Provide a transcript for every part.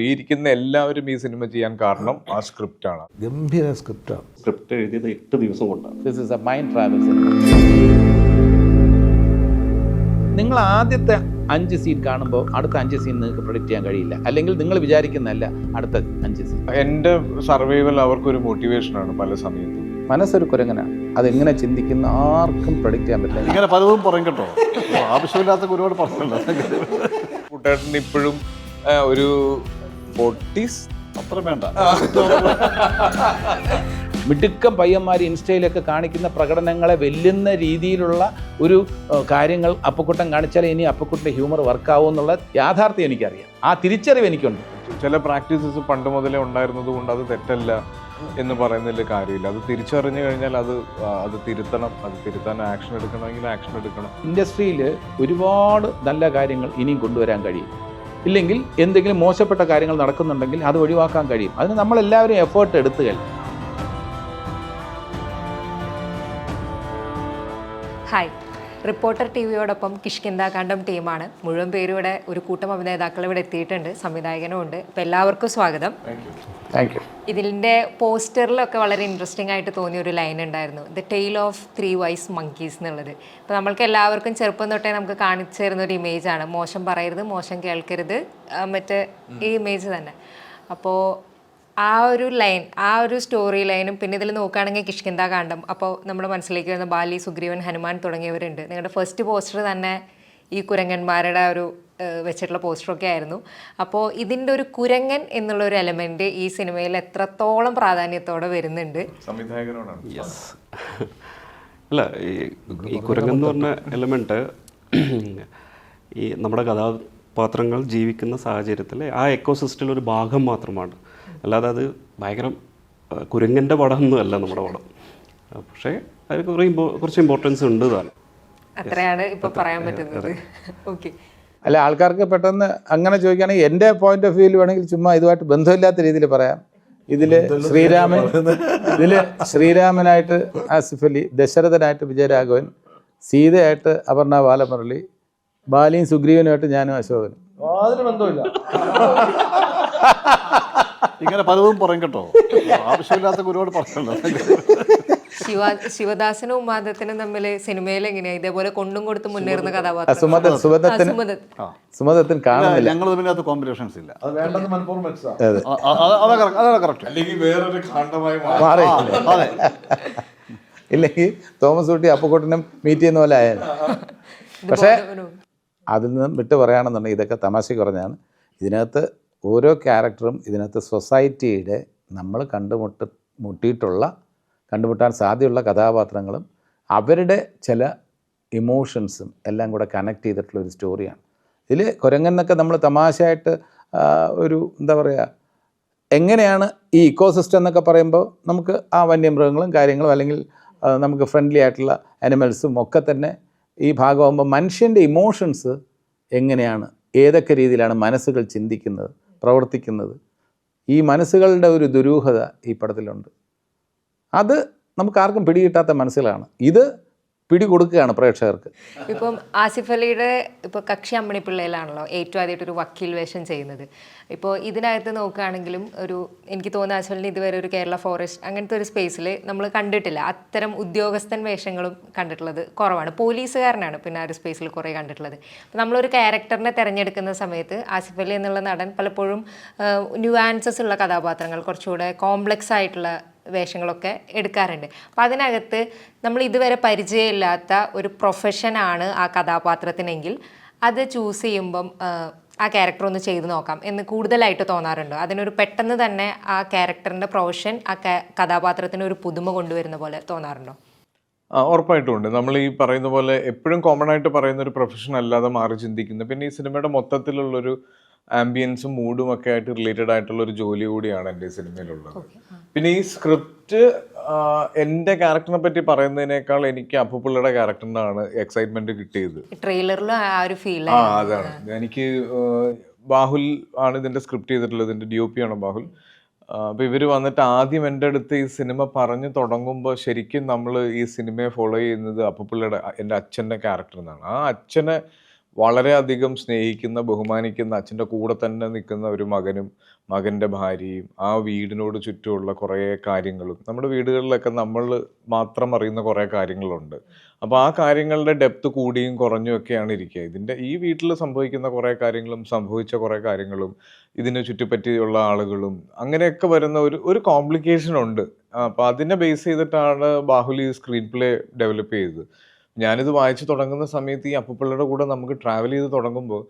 ഈ ഇരിക്കുന്ന എല്ലാവരും ഈ സിനിമ ചെയ്യാൻ കാരണം ആ സ്ക്രിപ്റ്റാണ്. ഗംഭീര സ്ക്രിപ്റ്റാണ്. സ്ക്രിപ്റ്റ് എഴുതിയത് 8 ദിവസം കൊണ്ടാണ്. This is A mind travel cinema. നിങ്ങൾ ആദ്യത്തെ 5 സീൻ കാണുമ്പോൾ അടുത്ത 5 സീൻ നിങ്ങൾക്ക് പ്രൊഡിക്റ്റ് ചെയ്യാൻ കഴിയില്ല, അല്ലെങ്കിൽ നിങ്ങൾ വിചാരിക്കുന്നതല്ല അടുത്ത 5 സീൻ. എൻ്റെ സർവൈവൽ അവർക്കൊരു മോട്ടിവേഷനാണ് പല സമയത്തും. മനസ്സൊരു കുരങ്ങനാണ്, അതെങ്ങനെ ചിന്തിക്കുന്ന ആർക്കും പ്രൊഡിക്റ്റ് ചെയ്യാൻ പറ്റില്ല. ഇങ്ങനെ പലതും പറയും കേട്ടോ, ആവശ്യമില്ലാത്ത ഒരുപാട് പറഞ്ഞല്ലോ. കുട്ടേട്ടൻ ഇപ്പോഴും ഒരു 40s അത്ര വേണ്ട. മിടുക്കം പയ്യന്മാർ ഇൻസ്റ്റയിലൊക്കെ കാണിക്കുന്ന പ്രകടനങ്ങളെ വെല്ലുന്ന രീതിയിലുള്ള ഒരു കാര്യങ്ങൾ അപ്പക്കുട്ടൻ കാണിച്ചാൽ ഇനി അപ്പക്കുട്ടൻ്റെ ഹ്യൂമർ വർക്കാവും എന്നുള്ള യാഥാർത്ഥ്യം എനിക്കറിയാം. ആ തിരിച്ചറിവ് എനിക്കുണ്ട്. ചില പ്രാക്ടീസസ് പണ്ട് മുതലേ ഉണ്ടായിരുന്നത് കൊണ്ട് അത് തെറ്റല്ല എന്ന് പറയുന്നതിൽ കാര്യമില്ല. അത് തിരിച്ചറിഞ്ഞു കഴിഞ്ഞാൽ അത് തിരുത്തണം. അത് തിരുത്താൻ ആക്ഷൻ എടുക്കണമെങ്കിൽ ആക്ഷൻ എടുക്കണം. ഇൻഡസ്ട്രിയിൽ ഒരുപാട് നല്ല കാര്യങ്ങൾ ഇനിയും കൊണ്ടുവരാൻ കഴിയും. ഇല്ലെങ്കിൽ എന്തെങ്കിലും മോശപ്പെട്ട കാര്യങ്ങൾ നടക്കുന്നുണ്ടെങ്കിൽ അത് ഒഴിവാക്കാൻ കഴിയും. അതിന് നമ്മളെല്ലാവരും എഫേർട്ട് എടുത്തു കഴിഞ്ഞു. ഹായ്, റിപ്പോർട്ടർ ടി വിയോടൊപ്പം കിഷ്കിന്ധാകാന്ഡം ടീമാണ്. മുഴുവൻ പേരും ഇവിടെ, ഒരു കൂട്ടം അഭിനേതാക്കൾ ഇവിടെ എത്തിയിട്ടുണ്ട്, സംവിധായകനും ഉണ്ട്. അപ്പോൾ എല്ലാവർക്കും സ്വാഗതം. Thank you. ഇതിൻ്റെ പോസ്റ്ററിലൊക്കെ വളരെ ഇൻട്രസ്റ്റിംഗ് ആയിട്ട് തോന്നിയ ഒരു ലൈൻ ഉണ്ടായിരുന്നു, the tale of 3 vice monkeys എന്നുള്ളത്. അപ്പോൾ നമ്മൾക്ക് എല്ലാവർക്കും ചെറുപ്പം തൊട്ടേ നമുക്ക് കാണിച്ചു തരുന്ന ഒരു ഇമേജാണ്, മോശം പറയരുത്, മോശം കേൾക്കരുത്, മറ്റേ ഈ ഇമേജ് തന്നെ. അപ്പോൾ ആ ഒരു ലൈൻ, ആ ഒരു സ്റ്റോറി ലൈനും, പിന്നെ ഇതിൽ നോക്കുകയാണെങ്കിൽ കിഷ്കിന്ധാകാന്ഡം, അപ്പോൾ നമ്മുടെ മനസ്സിലേക്ക് വരുന്ന ബാലി, സുഗ്രീവൻ, ഹനുമാൻ തുടങ്ങിയവരുണ്ട്. നിങ്ങളുടെ ഫസ്റ്റ് പോസ്റ്റർ തന്നെ ഈ കുരങ്ങന്മാരുടെ ഒരു വെച്ചിട്ടുള്ള പോസ്റ്ററൊക്കെ ആയിരുന്നു. അപ്പോൾ ഇതിൻ്റെ ഒരു കുരങ്ങൻ എന്നുള്ള ഒരു എലമെൻറ്റ് ഈ സിനിമയിൽ എത്രത്തോളം പ്രാധാന്യത്തോടെ വരുന്നുണ്ട്? സംവിധായകനോടാണ്. യെസ്. അല്ല, ഈ കുരങ്ങൻ എന്ന് പറഞ്ഞ എലമെൻറ്റ് ഈ നമ്മുടെ കഥാപാത്രങ്ങൾ ജീവിക്കുന്ന സാഹചര്യത്തിൽ ആ എക്കോസിസ്റ്റത്തിൽ ഒരു ഭാഗം മാത്രമാണ്. അല്ലാതെ അത് ഭയങ്കര കുരങ്ങൻ്റെ പടം ഒന്നും അല്ല നമ്മുടെ പടം. പക്ഷേ അതിന് കുറച്ച് ഇമ്പോർട്ടൻസ് ഉണ്ട് താൻ. അത്രയാണ് ഇപ്പോൾ പറയാൻ പറ്റുന്നത്. ഓക്കെ. അല്ല, ആൾക്കാർക്ക് പെട്ടെന്ന് അങ്ങനെ ചോദിക്കുകയാണെങ്കിൽ എൻ്റെ പോയിന്റ് ഓഫ് വ്യൂവിൽ വേണമെങ്കിൽ ചുമ്മാ ഇതുമായിട്ട് ബന്ധമില്ലാത്ത രീതിയിൽ പറയാം. ഇതിൽ ശ്രീരാമനായിട്ട് ആസിഫ് അലി, ദശരഥനായിട്ട് വിജയരാഘവൻ, സീതയായിട്ട് അപർണ ബാലമുരളി, ബാലിയും സുഗ്രീവനുമായിട്ട് ഞാനും അശോകനും. അതിന് ബന്ധമില്ല. ഇങ്ങനെ പലതും പറയും കേട്ടോ, ആവശ്യമില്ലാത്ത ഒരുപാട് പറഞ്ഞല്ലോ. ശിവദാസനും ഉമാദത്തിനും തമ്മിൽ സിനിമയിൽ എങ്ങനെയാ ഇതേപോലെ കൊണ്ടും കൊടുത്ത് മുന്നേറുന്ന കഥാപാത്രം? സുമദത്തിന് കാണുന്നില്ല. ഞങ്ങൾ തമ്മിൽ കോമ്പിനേഷൻസ് ഇല്ല. അത് വേണ്ടെന്ന് മനഃപൂർവ്വം വെച്ചതാ. അതാണ് കറക്റ്റ്. അല്ലെങ്കിൽ വേറൊരു ഖണ്ഡമായി മാറി അതെ. ഇല്ലെങ്കിൽ തോമസ് കുട്ടി അപ്പുക്കുട്ടനും മീറ്റ് ചെയ്യുന്ന പോലെ ആയാലും. പക്ഷേ അതിൽ നിന്ന് വിട്ട് പറയുകയാണെന്നുണ്ടെങ്കിൽ ഇതൊക്കെ തമാശയ്ക്ക് പറഞ്ഞാണ്. ഇതിനകത്ത് ഓരോ ക്യാരക്ടറും ഇതിനകത്ത് സൊസൈറ്റിയുടെ നമ്മൾ കണ്ടുമുട്ടാൻ സാധ്യതയുള്ള കഥാപാത്രങ്ങളും അവരുടെ ചില ഇമോഷൻസും എല്ലാം കൂടെ കണക്ട് ചെയ്തിട്ടുള്ള ഒരു സ്റ്റോറിയാണ്. ഇതിൽ കുരങ്ങെന്നൊക്കെ നമ്മൾ തമാശയായിട്ട് ഒരു എന്താ പറയുക, എങ്ങനെയാണ് ഈ ഇക്കോസിസ്റ്റം എന്നൊക്കെ പറയുമ്പോൾ നമുക്ക് ആ വന്യമൃഗങ്ങളും കാര്യങ്ങളും അല്ലെങ്കിൽ നമുക്ക് ഫ്രണ്ട്ലി ആയിട്ടുള്ള അനിമൽസും ഒക്കെ തന്നെ ഈ ഭാഗമാകുമ്പോൾ മനുഷ്യൻ്റെ ഇമോഷൻസ് എങ്ങനെയാണ്, ഏതൊക്കെ രീതിയിലാണ് മനസ്സുകൾ ചിന്തിക്കുന്നത്, പ്രവർത്തിക്കുന്നത്, ഈ മനസ്സുകളുടെ ഒരു ദുരൂഹത ഈ പടത്തിലുണ്ട്. അത് നമുക്ക് ആർക്കും പിടികിട്ടാത്ത മനസ്സിലാണ്. ഇത് പിടികൊടുക്കുകയാണ് പ്രേക്ഷകർക്ക്. ഇപ്പം ആസിഫ് അലിയുടെ ഇപ്പോൾ കക്ഷി അമ്മണിപ്പിള്ളയിലാണല്ലോ ഏറ്റവും ആദ്യമായിട്ടൊരു വക്കീൽ വേഷം ചെയ്യുന്നത്. ഇപ്പോൾ ഇതിനകത്ത് നോക്കുകയാണെങ്കിലും എനിക്ക് തോന്നുന്ന ആസിഫ് അലിന് ഇതുവരെ ഒരു കേരള ഫോറസ്റ്റ് അങ്ങനത്തെ ഒരു സ്പേസിൽ നമ്മൾ കണ്ടിട്ടില്ല. അത്തരം ഉദ്യോഗസ്ഥൻ വേഷങ്ങളും കണ്ടിട്ടുള്ളത് കുറവാണ്. പോലീസുകാരനാണ് പിന്നെ ആ ഒരു സ്പേസിൽ കുറേ കണ്ടിട്ടുള്ളത്. അപ്പോൾ നമ്മളൊരു ക്യാരക്ടറിനെ തിരഞ്ഞെടുക്കുന്ന സമയത്ത് ആസിഫ് അലി എന്നുള്ള നടൻ പലപ്പോഴും ന്യൂആൻസസ് ഉള്ള കഥാപാത്രങ്ങൾ, കുറച്ചുകൂടെ കോംപ്ലക്സ് ആയിട്ടുള്ള വേഷങ്ങളൊക്കെ എടുക്കാറുണ്ട്. അപ്പം അതിനകത്ത് നമ്മൾ ഇതുവരെ പരിചയമില്ലാത്ത ഒരു പ്രൊഫഷനാണ് ആ കഥാപാത്രത്തിനെങ്കിൽ അത് ചൂസ് ചെയ്യുമ്പം ആ ക്യാരക്ടർ ഒന്ന് ചെയ്ത് നോക്കാം എന്ന് കൂടുതലായിട്ട് തോന്നാറുണ്ടോ? അതിനൊരു പെട്ടെന്ന് തന്നെ ആ ക്യാരക്ടറിൻ്റെ പ്രൊഫഷൻ ആ കഥാപാത്രത്തിന് ഒരു പുതുമ കൊണ്ടുവരുന്ന പോലെ തോന്നാറുണ്ടോ? ഉറപ്പായിട്ടും ഉണ്ട്. നമ്മൾ ഈ പറയുന്ന പോലെ എപ്പോഴും കോമൺ ആയിട്ട് പറയുന്ന ഒരു പ്രൊഫഷൻ അല്ലാതെ മാറി ചിന്തിക്കുന്നത്. പിന്നെ ഈ സിനിമയുടെ മൊത്തത്തിലുള്ളൊരു ആംബിയൻസും മൂഡും ഒക്കെ ആയിട്ട് റിലേറ്റഡ് ആയിട്ടുള്ള ഒരു ജോലി കൂടിയാണ് എൻ്റെ സിനിമയിലുള്ളത്. പിന്നെ ഈ സ്ക്രിപ്റ്റ് എൻ്റെ ക്യാരക്ടറിനെ പറ്റി പറയുന്നതിനേക്കാൾ എനിക്ക് അപ്പുപിള്ളയുടെ ക്യാരക്ടറിനാണ് എക്സൈറ്റ്മെന്റ് കിട്ടിയത്. ട്രെയിലറിലും ആ ഒരു ഫീൽ. അതാണ്. എനിക്ക് ബാഹുൽ ആണ് ഇതിൻ്റെ സ്ക്രിപ്റ്റ് ചെയ്തിട്ടുള്ളത്, ഇതിൻ്റെ DOP ആണ് ബാഹുൽ. അപ്പോൾ ഇവർ വന്നിട്ട് ആദ്യം എൻ്റെ അടുത്ത് ഈ സിനിമ പറഞ്ഞു തുടങ്ങുമ്പോൾ ശരിക്കും നമ്മൾ ഈ സിനിമയെ ഫോളോ ചെയ്യുന്നത് അപ്പുപിള്ളയുടെ, എൻ്റെ അച്ഛൻ്റെ ക്യാരക്ടർ എന്നാണ്. ആ അച്ഛനെ വളരെയധികം സ്നേഹിക്കുന്ന ബഹുമാനിക്കുന്ന അച്ഛൻ്റെ കൂടെ തന്നെ നിൽക്കുന്ന ഒരു മകനും മകൻ്റെ ഭാര്യയും ആ വീടിനോട് ചുറ്റുമുള്ള കുറേ കാര്യങ്ങളും നമ്മുടെ വീടുകളിലൊക്കെ നമ്മൾ മാത്രം അറിയുന്ന കുറേ കാര്യങ്ങളുണ്ട്. അപ്പോൾ ആ കാര്യങ്ങളുടെ ഡെപ്ത് കൂടിയും കുറഞ്ഞും ഒക്കെയാണ് ഇരിക്കുക. ഈ വീട്ടിൽ സംഭവിക്കുന്ന കുറേ കാര്യങ്ങളും സംഭവിച്ച കുറേ കാര്യങ്ങളും ഇതിനെ ചുറ്റിപ്പറ്റിയുള്ള ആളുകളും അങ്ങനെയൊക്കെ വരുന്ന ഒരു കോംപ്ലിക്കേഷൻ ഉണ്ട്. അപ്പോൾ അതിനെ ബേസ് ചെയ്തിട്ടാണ് ബാഹുലി സ്ക്രീൻ പ്ലേ ഡെവലപ്പ് ചെയ്തത്. ഞാനിത് വായിച്ചു തുടങ്ങുന്ന സമയത്ത് ഈ അപ്പുപിള്ളയുടെ കൂടെ നമുക്ക് ട്രാവൽ ചെയ്ത് തുടങ്ങുമ്പോൾ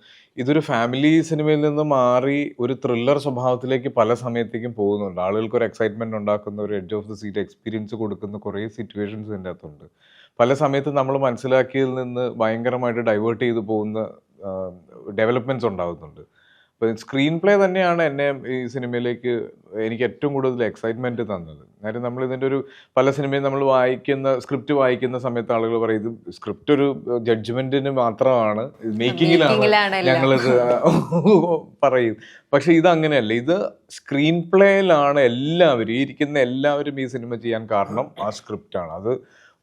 ഇതൊരു ഫാമിലി സിനിമയിൽ നിന്ന് മാറി ഒരു ത്രില്ലർ സ്വഭാവത്തിലേക്ക് പല സമയത്തേക്കും പോകുന്നുണ്ട്. ആളുകൾക്ക് ഒരു എക്സൈറ്റ്മെൻറ്റ് ഉണ്ടാക്കുന്ന, ഒരു edge of the seat experience കൊടുക്കുന്ന കുറേ സിറ്റുവേഷൻസ് ഇതിൻ്റെ അകത്തുണ്ട്. പല സമയത്ത് നമ്മൾ മനസ്സിലാക്കിയതിൽ നിന്ന് ഭയങ്കരമായിട്ട് ഡൈവേർട്ട് ചെയ്ത് പോകുന്ന ഡെവലപ്മെൻറ്റ്സ് ഉണ്ടാകുന്നുണ്ട്. അപ്പോൾ സ്ക്രീൻ പ്ലേ തന്നെയാണ് എന്നെ ഈ സിനിമയിലേക്ക് എനിക്ക് ഏറ്റവും കൂടുതൽ എക്സൈറ്റ്മെൻറ്റ് തന്നത്. കാര്യം നമ്മൾ ഇതിൻ്റെ പല സിനിമയും നമ്മൾ സ്ക്രിപ്റ്റ് വായിക്കുന്ന സമയത്ത് ആളുകൾ പറയും ഇത് സ്ക്രിപ്റ്റ് ഒരു ജഡ്ജ്മെൻറ്റിന് മാത്രമാണ്, മേക്കിങ്ങിലാണ് ഞങ്ങളിത് പറയും. പക്ഷെ ഇതങ്ങനെയല്ല, ഇത് സ്ക്രീൻ പ്ലേയിലാണ് എല്ലാവരും ഇരിക്കുന്ന എല്ലാവരും ഈ സിനിമ ചെയ്യാൻ കാരണം ആ സ്ക്രിപ്റ്റാണ്. അത്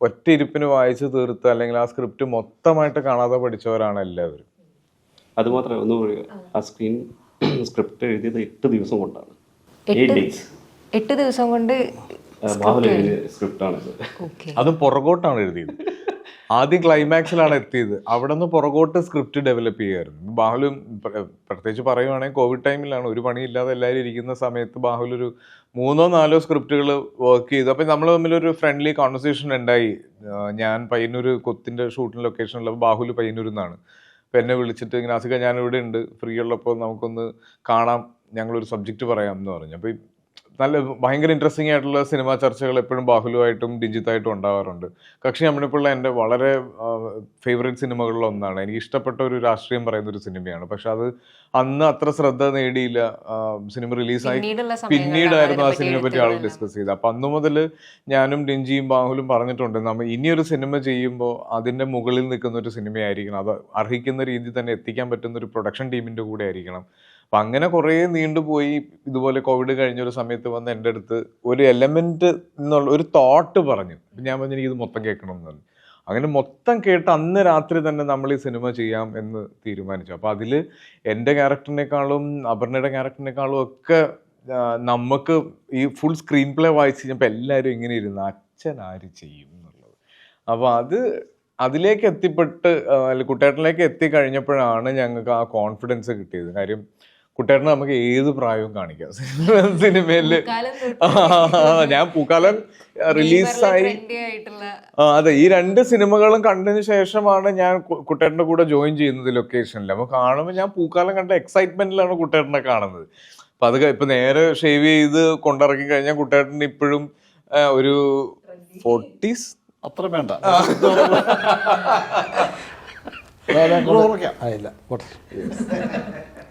ഒറ്റ ഇരിപ്പിന് വായിച്ച് തീർത്ത് അല്ലെങ്കിൽ ആ സ്ക്രിപ്റ്റ് മൊത്തമായിട്ട് കാണാതെ പഠിച്ചവരാണ് എല്ലാവരും. അതുമാത്രമേ ഒന്ന് പറയുക, ആ സ്ക്രിപ്റ്റ് എഴുതിയത് 8 ദിവസം കൊണ്ടാണ്. 8 days. 8 ദിവസം കൊണ്ട് ബാഹുലി എഴുതിയ സ്ക്രിപ്റ്റാണിത്. അതും പുറകോട്ടാണ് എഴുതിയത്. ആദ്യം ക്ലൈമാക്സിലാണ് എത്തിയത്, അവിടെ നിന്ന് പുറകോട്ട് സ്ക്രിപ്റ്റ് ഡെവലപ്പ് ചെയ്യുമായിരുന്നു. ബാഹുല് പ്രത്യേകിച്ച് പറയുവാണെങ്കിൽ കോവിഡ് ടൈമിലാണ്, ഒരു പണിയില്ലാതെ എല്ലാവരും ഇരിക്കുന്ന സമയത്ത് ബാഹുൽ ഒരു 3-4 സ്ക്രിപ്റ്റുകൾ വർക്ക് ചെയ്തു. അപ്പം നമ്മൾ തമ്മിലൊരു ഫ്രണ്ട്ലി കോൺവെർസേഷൻ ഉണ്ടായി. ഞാൻ പയ്യന്നൂർ കൊത്തിൻ്റെ ഷൂട്ടിംഗ് ലൊക്കേഷനിൽ, ബാഹുല് പയ്യന്നൂരിൽ നിന്നാണ്. അപ്പം എന്നെ വിളിച്ചിട്ട് ഇങ്ങനെ അസിക ഞാനിവിടെ ഉണ്ട്, ഫ്രീ ഉള്ളപ്പോൾ നമുക്കൊന്ന് കാണാം, ഞങ്ങളൊരു സബ്ജക്റ്റ് പറയാം എന്ന് പറഞ്ഞു. അപ്പോൾ നല്ല ഭയങ്കര ഇൻട്രസ്റ്റിംഗ് ആയിട്ടുള്ള സിനിമാ ചർച്ചകൾ എപ്പോഴും ബാഹുലുമായിട്ടും ഡിജിത്തായിട്ടും ഉണ്ടാവാറുണ്ട്. കക്ഷി അമ്മിണിപ്പിള്ള എൻ്റെ വളരെ ഫേവറേറ്റ് സിനിമകളിൽ ഒന്നാണ്. എനിക്ക് ഇഷ്ടപ്പെട്ട ഒരു രാഷ്ട്രീയം പറയുന്ന ഒരു സിനിമയാണ്. പക്ഷെ അത് അന്ന് അത്ര ശ്രദ്ധ നേടിയില്ല. സിനിമ റിലീസായി പിന്നീടായിരുന്നു ആ സിനിമയെ പറ്റി ആൾ ഡിസ്കസ് ചെയ്തത്. അപ്പം അന്നു മുതൽ ഞാനും ഡിഞ്ചിയും ബാഹുലും പറഞ്ഞിട്ടുണ്ട്, നമ്മൾ ഇനിയൊരു സിനിമ ചെയ്യുമ്പോൾ അതിൻ്റെ മുകളിൽ നിൽക്കുന്ന ഒരു സിനിമയായിരിക്കണം, അത് അർഹിക്കുന്ന രീതിയിൽ തന്നെ എത്തിക്കാൻ പറ്റുന്ന ഒരു പ്രൊഡക്ഷൻ ടീമിൻ്റെ കൂടെ ആയിരിക്കണം. അപ്പം അങ്ങനെ കുറേ നീണ്ടുപോയി. ഇതുപോലെ കോവിഡ് കഴിഞ്ഞൊരു സമയത്ത് വന്ന് എൻ്റെ അടുത്ത് ഒരു എലമെൻറ്റ് എന്നുള്ള ഒരു തോട്ട് പറഞ്ഞു. ഞാൻ പറഞ്ഞു എനിക്കിത് മൊത്തം കേൾക്കണം എന്ന് പറഞ്ഞു. അങ്ങനെ മൊത്തം കേട്ട് അന്ന് രാത്രി തന്നെ നമ്മൾ ഈ സിനിമ ചെയ്യാം എന്ന് തീരുമാനിച്ചു. അപ്പോൾ അതിൽ എൻ്റെ ക്യാരക്ടറിനേക്കാളും അപർണയുടെ ക്യാരക്ടറിനേക്കാളും ഒക്കെ നമുക്ക് ഈ ഫുൾ സ്ക്രീൻ പ്ലേ വായിച്ച് കഴിഞ്ഞപ്പോൾ എല്ലാവരും ഇങ്ങനെ ഇരുന്ന് അച്ഛൻ ആര് ചെയ്യും എന്നുള്ളത്. അപ്പോൾ അതിലേക്ക് എത്തിപ്പെട്ട് കുട്ടേട്ടനിലേക്ക് എത്തിക്കഴിഞ്ഞപ്പോഴാണ് ഞങ്ങൾക്ക് ആ കോൺഫിഡൻസ് കിട്ടിയത്. കാര്യം കുട്ടേട്ടന് നമുക്ക് ഏത് പ്രായവും കാണിക്കാം സിനിമയിൽ. ഞാൻ പൂക്കാലം റിലീസായി, അതെ, ഈ 2 സിനിമകളും കണ്ടതിന് ശേഷമാണ് ഞാൻ കുട്ടേട്ടൻ്റെ കൂടെ ജോയിൻ ചെയ്യുന്നത് ലൊക്കേഷനിൽ. അപ്പോൾ കാണുമ്പോൾ ഞാൻ പൂക്കാലം കണ്ട എക്സൈറ്റ്മെന്റിലാണ് കുട്ടേട്ടനെ കാണുന്നത്. അപ്പം അത് ഇപ്പം നേരെ ഷേവ് ചെയ്ത് കൊണ്ടിറക്കി കഴിഞ്ഞാൽ കുട്ടേട്ടന് ഇപ്പോഴും ഒരു 40s അത്ര വേണ്ട.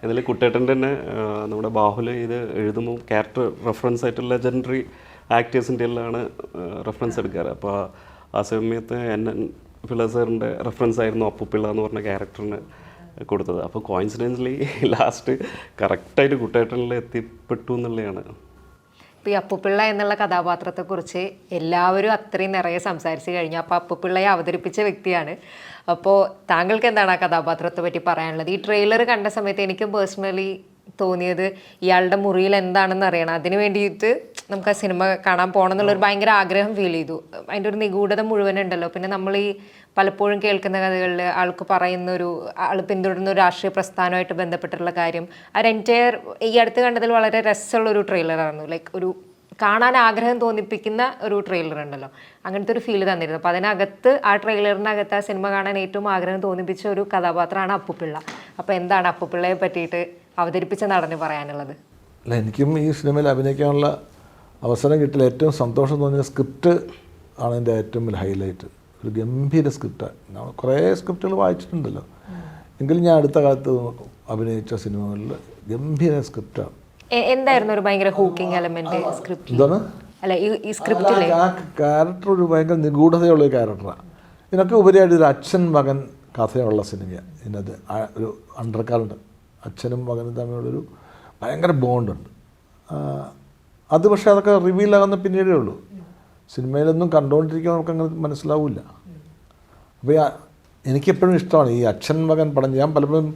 ഇതിൽ കുട്ടേട്ടൻ്റെ തന്നെ നമ്മുടെ ബാഹുല് ഇത് എഴുതുമ്പോൾ ക്യാരക്ടർ റെഫറൻസ് ആയിട്ടുള്ള ലെജൻഡറി ആക്ടേഴ്സിൻ്റെ എല്ലാമാണ് റെഫറൻസ് എടുക്കാറ്. അപ്പോൾ ആ സമയത്ത് പിള്ള സാറിൻ്റെ റെഫറൻസ് ആയിരുന്നു അപ്പുപിള്ള എന്ന് പറഞ്ഞ ക്യാരക്ടറിന് കൊടുത്തത്. അപ്പോൾ കോയിൻസിഡൻസ്ലി ലാസ്റ്റ് കറക്റ്റായിട്ട് കുട്ടേട്ടനിൽ എത്തിപ്പെട്ടു എന്നുള്ളതാണ്. ഇപ്പോൾ ഈ അപ്പുപിള്ള എന്നുള്ള കഥാപാത്രത്തെക്കുറിച്ച് എല്ലാവരും അത്രയും നിറയെ സംസാരിച്ച് കഴിഞ്ഞു. അപ്പോൾ അപ്പുപിള്ളയെ അവതരിപ്പിച്ച വ്യക്തിയാണ്. അപ്പോൾ താങ്കൾക്ക് എന്താണ് ആ കഥാപാത്രത്തെ പറ്റി പറയാനുള്ളത്? ഈ ട്രെയിലർ കണ്ട സമയത്ത് എനിക്കും പേഴ്സണലി തോന്നിയത് ഇയാളുടെ മുറിയിൽ എന്താണെന്ന് അറിയണം, അതിന് വേണ്ടിയിട്ട് നമുക്ക് ആ സിനിമ കാണാൻ പോകണം എന്നുള്ളൊരു ഭയങ്കര ആഗ്രഹം ഫീൽ ചെയ്തു. അതിൻ്റെ ഒരു നിഗൂഢത മുഴുവനുണ്ടല്ലോ. പിന്നെ നമ്മൾ ഈ പലപ്പോഴും കേൾക്കുന്ന കഥകളിൽ ആൾക്ക് പറയുന്നൊരു ആൾ പിന്തുടരുന്ന ഒരു രാഷ്ട്രീയ പ്രസ്ഥാനമായിട്ട് ബന്ധപ്പെട്ടിട്ടുള്ള കാര്യം, ആ എൻറ്റയർ ഈ അടുത്ത് കണ്ടതിൽ വളരെ രസമുള്ളൊരു ട്രെയിലറായിരുന്നു. ലൈക്ക് ഒരു കാണാൻ ആഗ്രഹം തോന്നിപ്പിക്കുന്ന ഒരു ട്രെയിലർ ഉണ്ടല്ലോ, അങ്ങനത്തെ ഒരു ഫീൽ തന്നിരുന്നു. അപ്പോൾ അതിനകത്ത് ആ ട്രെയിലറിനകത്ത് ആ സിനിമ കാണാൻ ഏറ്റവും ആഗ്രഹം തോന്നിപ്പിച്ച ഒരു കഥാപാത്രമാണ് അപ്പുപിള്ള. അപ്പോൾ എന്താണ് അപ്പുപിള്ളയെ പറ്റിയിട്ട് അവതരിപ്പിച്ച നടന് പറയാനുള്ളത്? അല്ല, എനിക്കും ഈ സിനിമയിൽ അഭിനയിക്കാനുള്ള അവസരം കിട്ടില്ല. ഏറ്റവും സന്തോഷം തോന്നിയ സ്ക്രിപ്റ്റ് ആണ് എൻ്റെ ഏറ്റവും വലിയ ഹൈലൈറ്റ്. ഒരു ഗംഭീര സ്ക്രിപ്റ്റാണ്. നമ്മൾ കുറേ സ്ക്രിപ്റ്റുകൾ വായിച്ചിട്ടുണ്ടല്ലോ, എങ്കിലും ഞാൻ അടുത്ത കാലത്ത് അഭിനയിച്ച സിനിമകളിൽ ഗംഭീര സ്ക്രിപ്റ്റാണ്. എന്തായിരുന്നു ഒരു ഭയങ്കര ഹൂക്കിംഗ് എലമെന്റ് സ്ക്രിപ്റ്റ്? എന്താണ്? അല്ല, ഈ സ്ക്രിപ്റ്റിലെ ആ ക്യാരക്ടർ ഒരു ഭയങ്കര നിഗൂഢതയുള്ള ഒരു ക്യാരക്ടറാണ്. ഇതിനൊക്കെ ഉപരിയായിട്ട് ഒരു അച്ഛൻ മകൻ കഥയുള്ള സിനിമയാണ്. ഇതിനകത്ത് ഒരു അണ്ടർകറണ്ട്, അച്ഛനും മകനും തമ്മിലുള്ളൊരു ഭയങ്കര ബോണ്ടുണ്ട്. അത് പക്ഷേ അതൊക്കെ റിവീലാകുന്ന പിന്നീടേ ഉള്ളൂ. സിനിമയിലൊന്നും കണ്ടുകൊണ്ടിരിക്കാൻ നമുക്കങ്ങനെ മനസ്സിലാവില്ല. അപ്പോൾ എനിക്കെപ്പോഴും ഇഷ്ടമാണ് ഈ അച്ഛൻ മകൻ പടം. ഞാൻ പലപ്പോഴും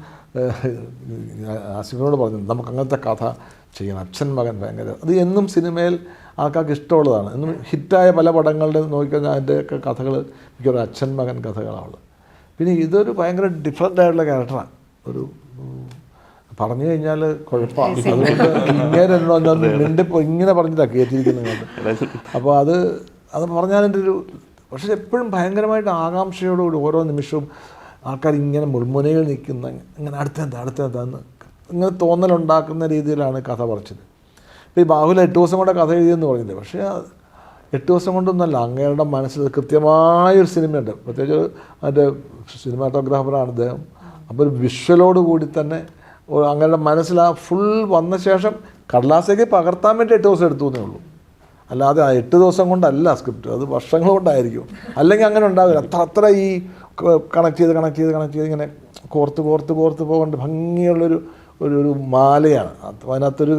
ആസിഫിനോട് പറഞ്ഞു നമുക്ക് അങ്ങനത്തെ കഥ ചെയ്യണം, അച്ഛൻ മകൻ ഭയങ്കര, അത് എന്നും സിനിമയിൽ ആൾക്കാർക്ക് ഇഷ്ടമുള്ളതാണ്. എന്നും ഹിറ്റായ പല പടങ്ങളുടെ നോക്കിക്കഴിഞ്ഞാൽ അതിൻ്റെയൊക്കെ കഥകൾ മിക്കവാറും അച്ഛൻ മകൻ കഥകളാണ്. പിന്നെ ഇതൊരു ഭയങ്കര ഡിഫറെൻ്റ് ആയിട്ടുള്ള ക്യാരക്ടറാണ്. ഒരു പറഞ്ഞു കഴിഞ്ഞാൽ കുഴപ്പമാണ്. അതുകൊണ്ട് ഇങ്ങനെ മിണ്ടിപ്പോൾ ഇങ്ങനെ പറഞ്ഞിട്ടാണ് കയറ്റിയിരിക്കുന്നത്. അപ്പോൾ അത് പറഞ്ഞാൽ എൻ്റെ ഒരു, പക്ഷേ എപ്പോഴും ഭയങ്കരമായിട്ട് ആകാംക്ഷയോടുകൂടി ഓരോ നിമിഷവും ആൾക്കാർ ഇങ്ങനെ മുൾമുനയിൽ നിൽക്കുന്ന, ഇങ്ങനെ അടുത്തെന്താന്ന് ഇങ്ങനെ തോന്നലുണ്ടാക്കുന്ന രീതിയിലാണ് കഥ പറച്ചത്. ഇപ്പോൾ ഈ ബാഹുല 8 ദിവസം കൊണ്ട് കഥ എഴുതിയെന്ന് പറഞ്ഞില്ലേ, പക്ഷേ 8 ദിവസം കൊണ്ടൊന്നല്ല, അങ്ങയുടെ മനസ്സിൽ കൃത്യമായൊരു സിനിമയുണ്ട്. പ്രത്യേകിച്ച് അതിൻ്റെ സിനിമാറ്റോഗ്രാഫറാണ് അദ്ദേഹം. അപ്പോൾ ഒരു വിഷ്വലോട് കൂടി തന്നെ അങ്ങയുടെ മനസ്സിൽ ആ ഫുൾ വന്ന ശേഷം കടലാസേക്ക് പകർത്താൻ വേണ്ടി 8 ദിവസം എടുത്തു എന്നേ ഉള്ളൂ. അല്ലാതെ ആ 8 ദിവസം കൊണ്ടല്ല സ്ക്രിപ്റ്റ്, അത് വർഷങ്ങൾ കൊണ്ടായിരിക്കും. അല്ലെങ്കിൽ അങ്ങനെ ഉണ്ടാവില്ല. അത്ര ഈ കണക്ട് ചെയ്ത് ഇങ്ങനെ കോർത്ത് പോകേണ്ട ഭംഗിയുള്ളൊരു ഒരു മാലയാണ്. അതിനകത്തൊരു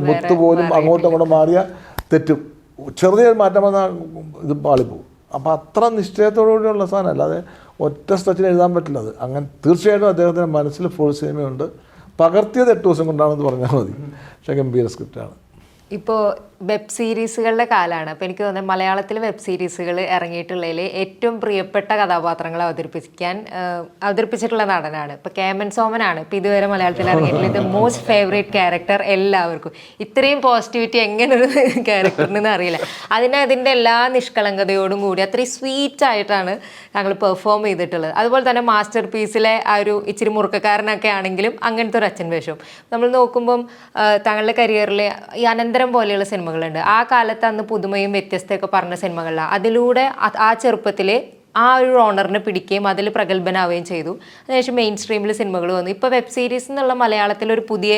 മുത്ത് പോലും അങ്ങോട്ടും മാറിയാൽ തെറ്റും, ചെറിയൊരു മാറ്റം വന്നാൽ ഇത് പാളിപ്പോവും. അപ്പോൾ അത്ര നിശ്ചയത്തോടുകൂടിയുള്ള സാധനം, അല്ലാതെ ഒറ്റ സ്ട്രെച്ചിൽ എഴുതാൻ പറ്റില്ല. അത് അങ്ങനെ തീർച്ചയായിട്ടും അദ്ദേഹത്തിൻ്റെ മനസ്സിൽ ഫുൾ സിനിമയുണ്ട്. പകർത്തിയത് 8 ദിവസം കൊണ്ടാണെന്ന് പറഞ്ഞാൽ മതി. പക്ഷേ ഗംഭീര സ്ക്രിപ്റ്റാണ്. ഇപ്പോൾ വെബ് സീരീസുകളുടെ കാലമാണ്. അപ്പോൾ എനിക്ക് തോന്നുന്നത് മലയാളത്തിൽ വെബ് സീരീസുകൾ ഇറങ്ങിയിട്ടുള്ളതിൽ ഏറ്റവും പ്രിയപ്പെട്ട കഥാപാത്രങ്ങളെ അവതരിപ്പിച്ചിട്ടുള്ള നടനാണ്. ഇപ്പോൾ കേമൻ സോമനാണ് ഇപ്പോൾ ഇതുവരെ മലയാളത്തിൽ ഇറങ്ങിയിട്ടുള്ള ഇത് മോസ്റ്റ് ഫേവറേറ്റ് ക്യാരക്ടർ എല്ലാവർക്കും. ഇത്രയും പോസിറ്റിവിറ്റി എങ്ങനൊരു ക്യാരക്ടറിനെന്ന് അറിയില്ല. അതിൻ്റെ എല്ലാ നിഷ്കളങ്കതയോടും കൂടി അത്രയും സ്വീറ്റ് ആയിട്ടാണ് ഞങ്ങൾ പെർഫോം ചെയ്തിട്ടുള്ളത്. അതുപോലെ തന്നെ മാസ്റ്റർ പീസിലെ ആ ഒരു ഇച്ചിരി മുറുക്കക്കാരനൊക്കെ ആണെങ്കിലും അങ്ങനത്തെ ഒരു അച്ഛൻ വേഷം നമ്മൾ നോക്കുമ്പം താങ്കളുടെ കരിയറിൽ ഈ അനന്തരം പോലെയുള്ള സിനിമകളുണ്ട്. ആ കാലത്ത് അന്ന് പുതുമയും വ്യത്യസ്തമൊക്കെ പറഞ്ഞ സിനിമകളിലാണ്. അതിലൂടെ ആ ചെറുപ്പത്തിൽ ആ ഒരു ഓണറിനെ പിടിക്കുകയും അതിൽ പ്രഗത്ഭനാവുകയും ചെയ്തു. അതിനുശേഷം മെയിൻ സ്ട്രീമിൽ സിനിമകൾ വന്നു. ഇപ്പോൾ വെബ് സീരീസ് എന്നുള്ള മലയാളത്തിൽ ഒരു പുതിയ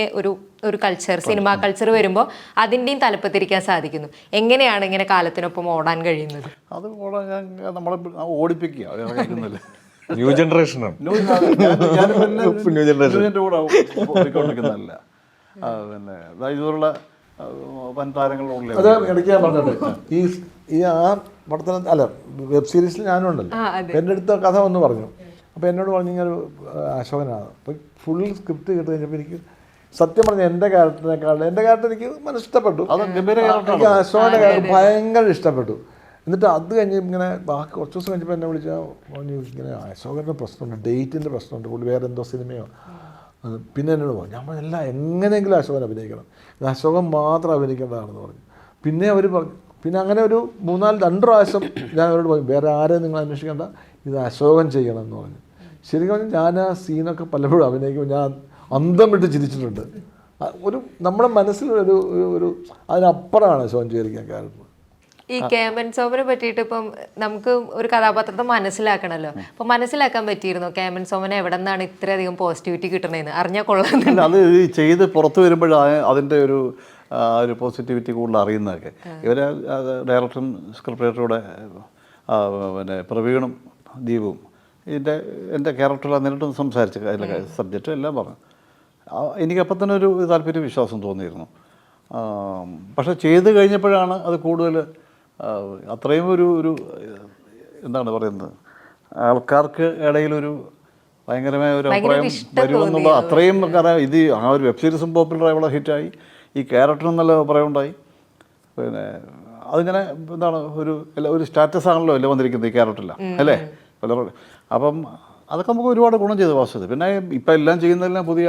ഒരു കൾച്ചർ, സിനിമാ കൾച്ചർ വരുമ്പോൾ അതിൻ്റെയും തലപ്പത്തിരിക്കാൻ സാധിക്കുന്നു. എങ്ങനെയാണ് ഇങ്ങനെ കാലത്തിനൊപ്പം ഓടാൻ കഴിയുന്നത്? അത് നമ്മളെ ഓടിപ്പിക്കുക ന്യൂ ജനറേഷനാണ്. ന്യൂ ജനറേഷൻ്റെ കൂടെ പോയിക്കൊണ്ടിരിക്കുന്നതല്ല. പിന്നെ ഇതുപോലുള്ള വൻ താരങ്ങളുള്ള അത് ഇടയ്ക്ക് ഞാൻ പറഞ്ഞിട്ട് ഈ ആ പടത്തിന് അല്ല വെബ് സീരീസിൽ ഞാനും ഉണ്ടല്ലോ. എൻ്റെ അടുത്ത കഥ ഒന്ന് പറഞ്ഞു. അപ്പോൾ എന്നോട് പറഞ്ഞു ഇങ്ങനെ അശോകനാണ്. അപ്പോൾ ഫുൾ സ്ക്രിപ്റ്റ് കേട്ട് കഴിഞ്ഞപ്പോൾ എനിക്ക് സത്യം പറഞ്ഞാൽ എൻ്റെ ക്യാരക്ടറിനെക്കാളും എൻ്റെ ക്യാരക്ടർ എനിക്ക് ഇഷ്ടപ്പെട്ടു. എനിക്ക് അശോകൻ്റെ ക്യാരക്ടർ ഭയങ്കര ഇഷ്ടപ്പെട്ടു. എന്നിട്ട് അത് കഴിഞ്ഞ് ഇങ്ങനെ ബാക്കി കുറച്ച് ദിവസം കഴിഞ്ഞപ്പോൾ എന്നെ വിളിച്ചാൽ പറഞ്ഞു ഇങ്ങനെ അശോകൻ്റെ പ്രശ്നമുണ്ട്, ഡേറ്റിൻ്റെ പ്രശ്നമുണ്ട്, പുള്ളി വേറെ എന്തോ സിനിമയോ. പിന്നെ എന്നോട് പറഞ്ഞു, ഞാൻ പറഞ്ഞല്ല എങ്ങനെയെങ്കിലും അശോകൻ അഭിനയിക്കണം, ഇത് അശോകൻ മാത്രം അഭിനയിക്കേണ്ടതാണെന്ന് പറഞ്ഞു. പിന്നെ അവർ പറഞ്ഞു, പിന്നെ അങ്ങനെ ഒരു 2 പ്രാവശ്യം ഞാൻ അവരോട് പറഞ്ഞു വേറെ ആരെയും നിങ്ങൾ അന്വേഷിക്കേണ്ട, ഇത് അശോകൻ ചെയ്യണം എന്ന് പറഞ്ഞു. ശരിക്കും പറഞ്ഞാൽ ഞാൻ ആ സീനൊക്കെ പലപ്പോഴും അഭിനയിക്കുമ്പോൾ ഞാൻ അന്തം വിട്ട് ചിരിച്ചിട്ടുണ്ട്. ഒരു നമ്മുടെ മനസ്സിൽ ഒരു അതിനപ്പുറമാണ് അശോകൻ ചെയ്തിരിക്കാൻ കാരണം. ഈ കേമൻ സോമനെ പറ്റിയിട്ട് ഇപ്പം നമുക്ക് ഒരു കഥാപാത്രത്തെ മനസ്സിലാക്കണമല്ലോ. അപ്പോൾ മനസ്സിലാക്കാൻ പറ്റിയിരുന്നു കേമൻ സോമനെ എവിടെ നിന്നാണ് ഇത്രയധികം പോസിറ്റിവിറ്റി കിട്ടണതെന്ന് അറിഞ്ഞാൽ കൊള്ളാം. അത് ചെയ്ത് പുറത്ത് വരുമ്പോഴാണ് അതിൻ്റെ ഒരു പോസിറ്റിവിറ്റി കൂടുതൽ അറിയുന്നതൊക്കെ. ഇവർ ഡയറക്ടറും സ്ക്രിപ്റ്റ് റൈറ്ററൂടെ പിന്നെ പ്രവീണും ദീപും എൻ്റെ ക്യാരക്ടറിൽ നേരിട്ട് സംസാരിച്ച് അതിലെ സബ്ജക്റ്റ് എല്ലാം പറഞ്ഞു. എനിക്കപ്പം തന്നെ ഒരു താല്പര്യം വിശ്വാസം തോന്നിയിരുന്നു. പക്ഷെ ചെയ്ത് കഴിഞ്ഞപ്പോഴാണ് അത് കൂടുതൽ അത്രയും ഒരു എന്താണ് പറയുന്നത്, ആൾക്കാർക്ക് ഇടയിലൊരു ഭയങ്കരമായ ഒരു അഭിപ്രായം വരുമെന്നുള്ള അത്രയും കാരണം ഇത് ആ ഒരു വെബ് സീരീസും പോപ്പുലറായി വളരെ ഹിറ്റായി. ഈ ക്യാരക്ടറിനും നല്ല അഭിപ്രായം ഉണ്ടായി. പിന്നെ അതിങ്ങനെ എന്താണ് ഒരു സ്റ്റാറ്റസ് ആണല്ലോ അല്ലേ വന്നിരിക്കുന്നത് ഈ ക്യാരക്ടറില്ല അല്ലേ പലരും. അപ്പം അതൊക്കെ നമുക്ക് ഒരുപാട് ഗുണം ചെയ്തു വാസ്തവത്തിൽ. പിന്നെ ഇപ്പം എല്ലാം ചെയ്യുന്നതെല്ലാം പുതിയ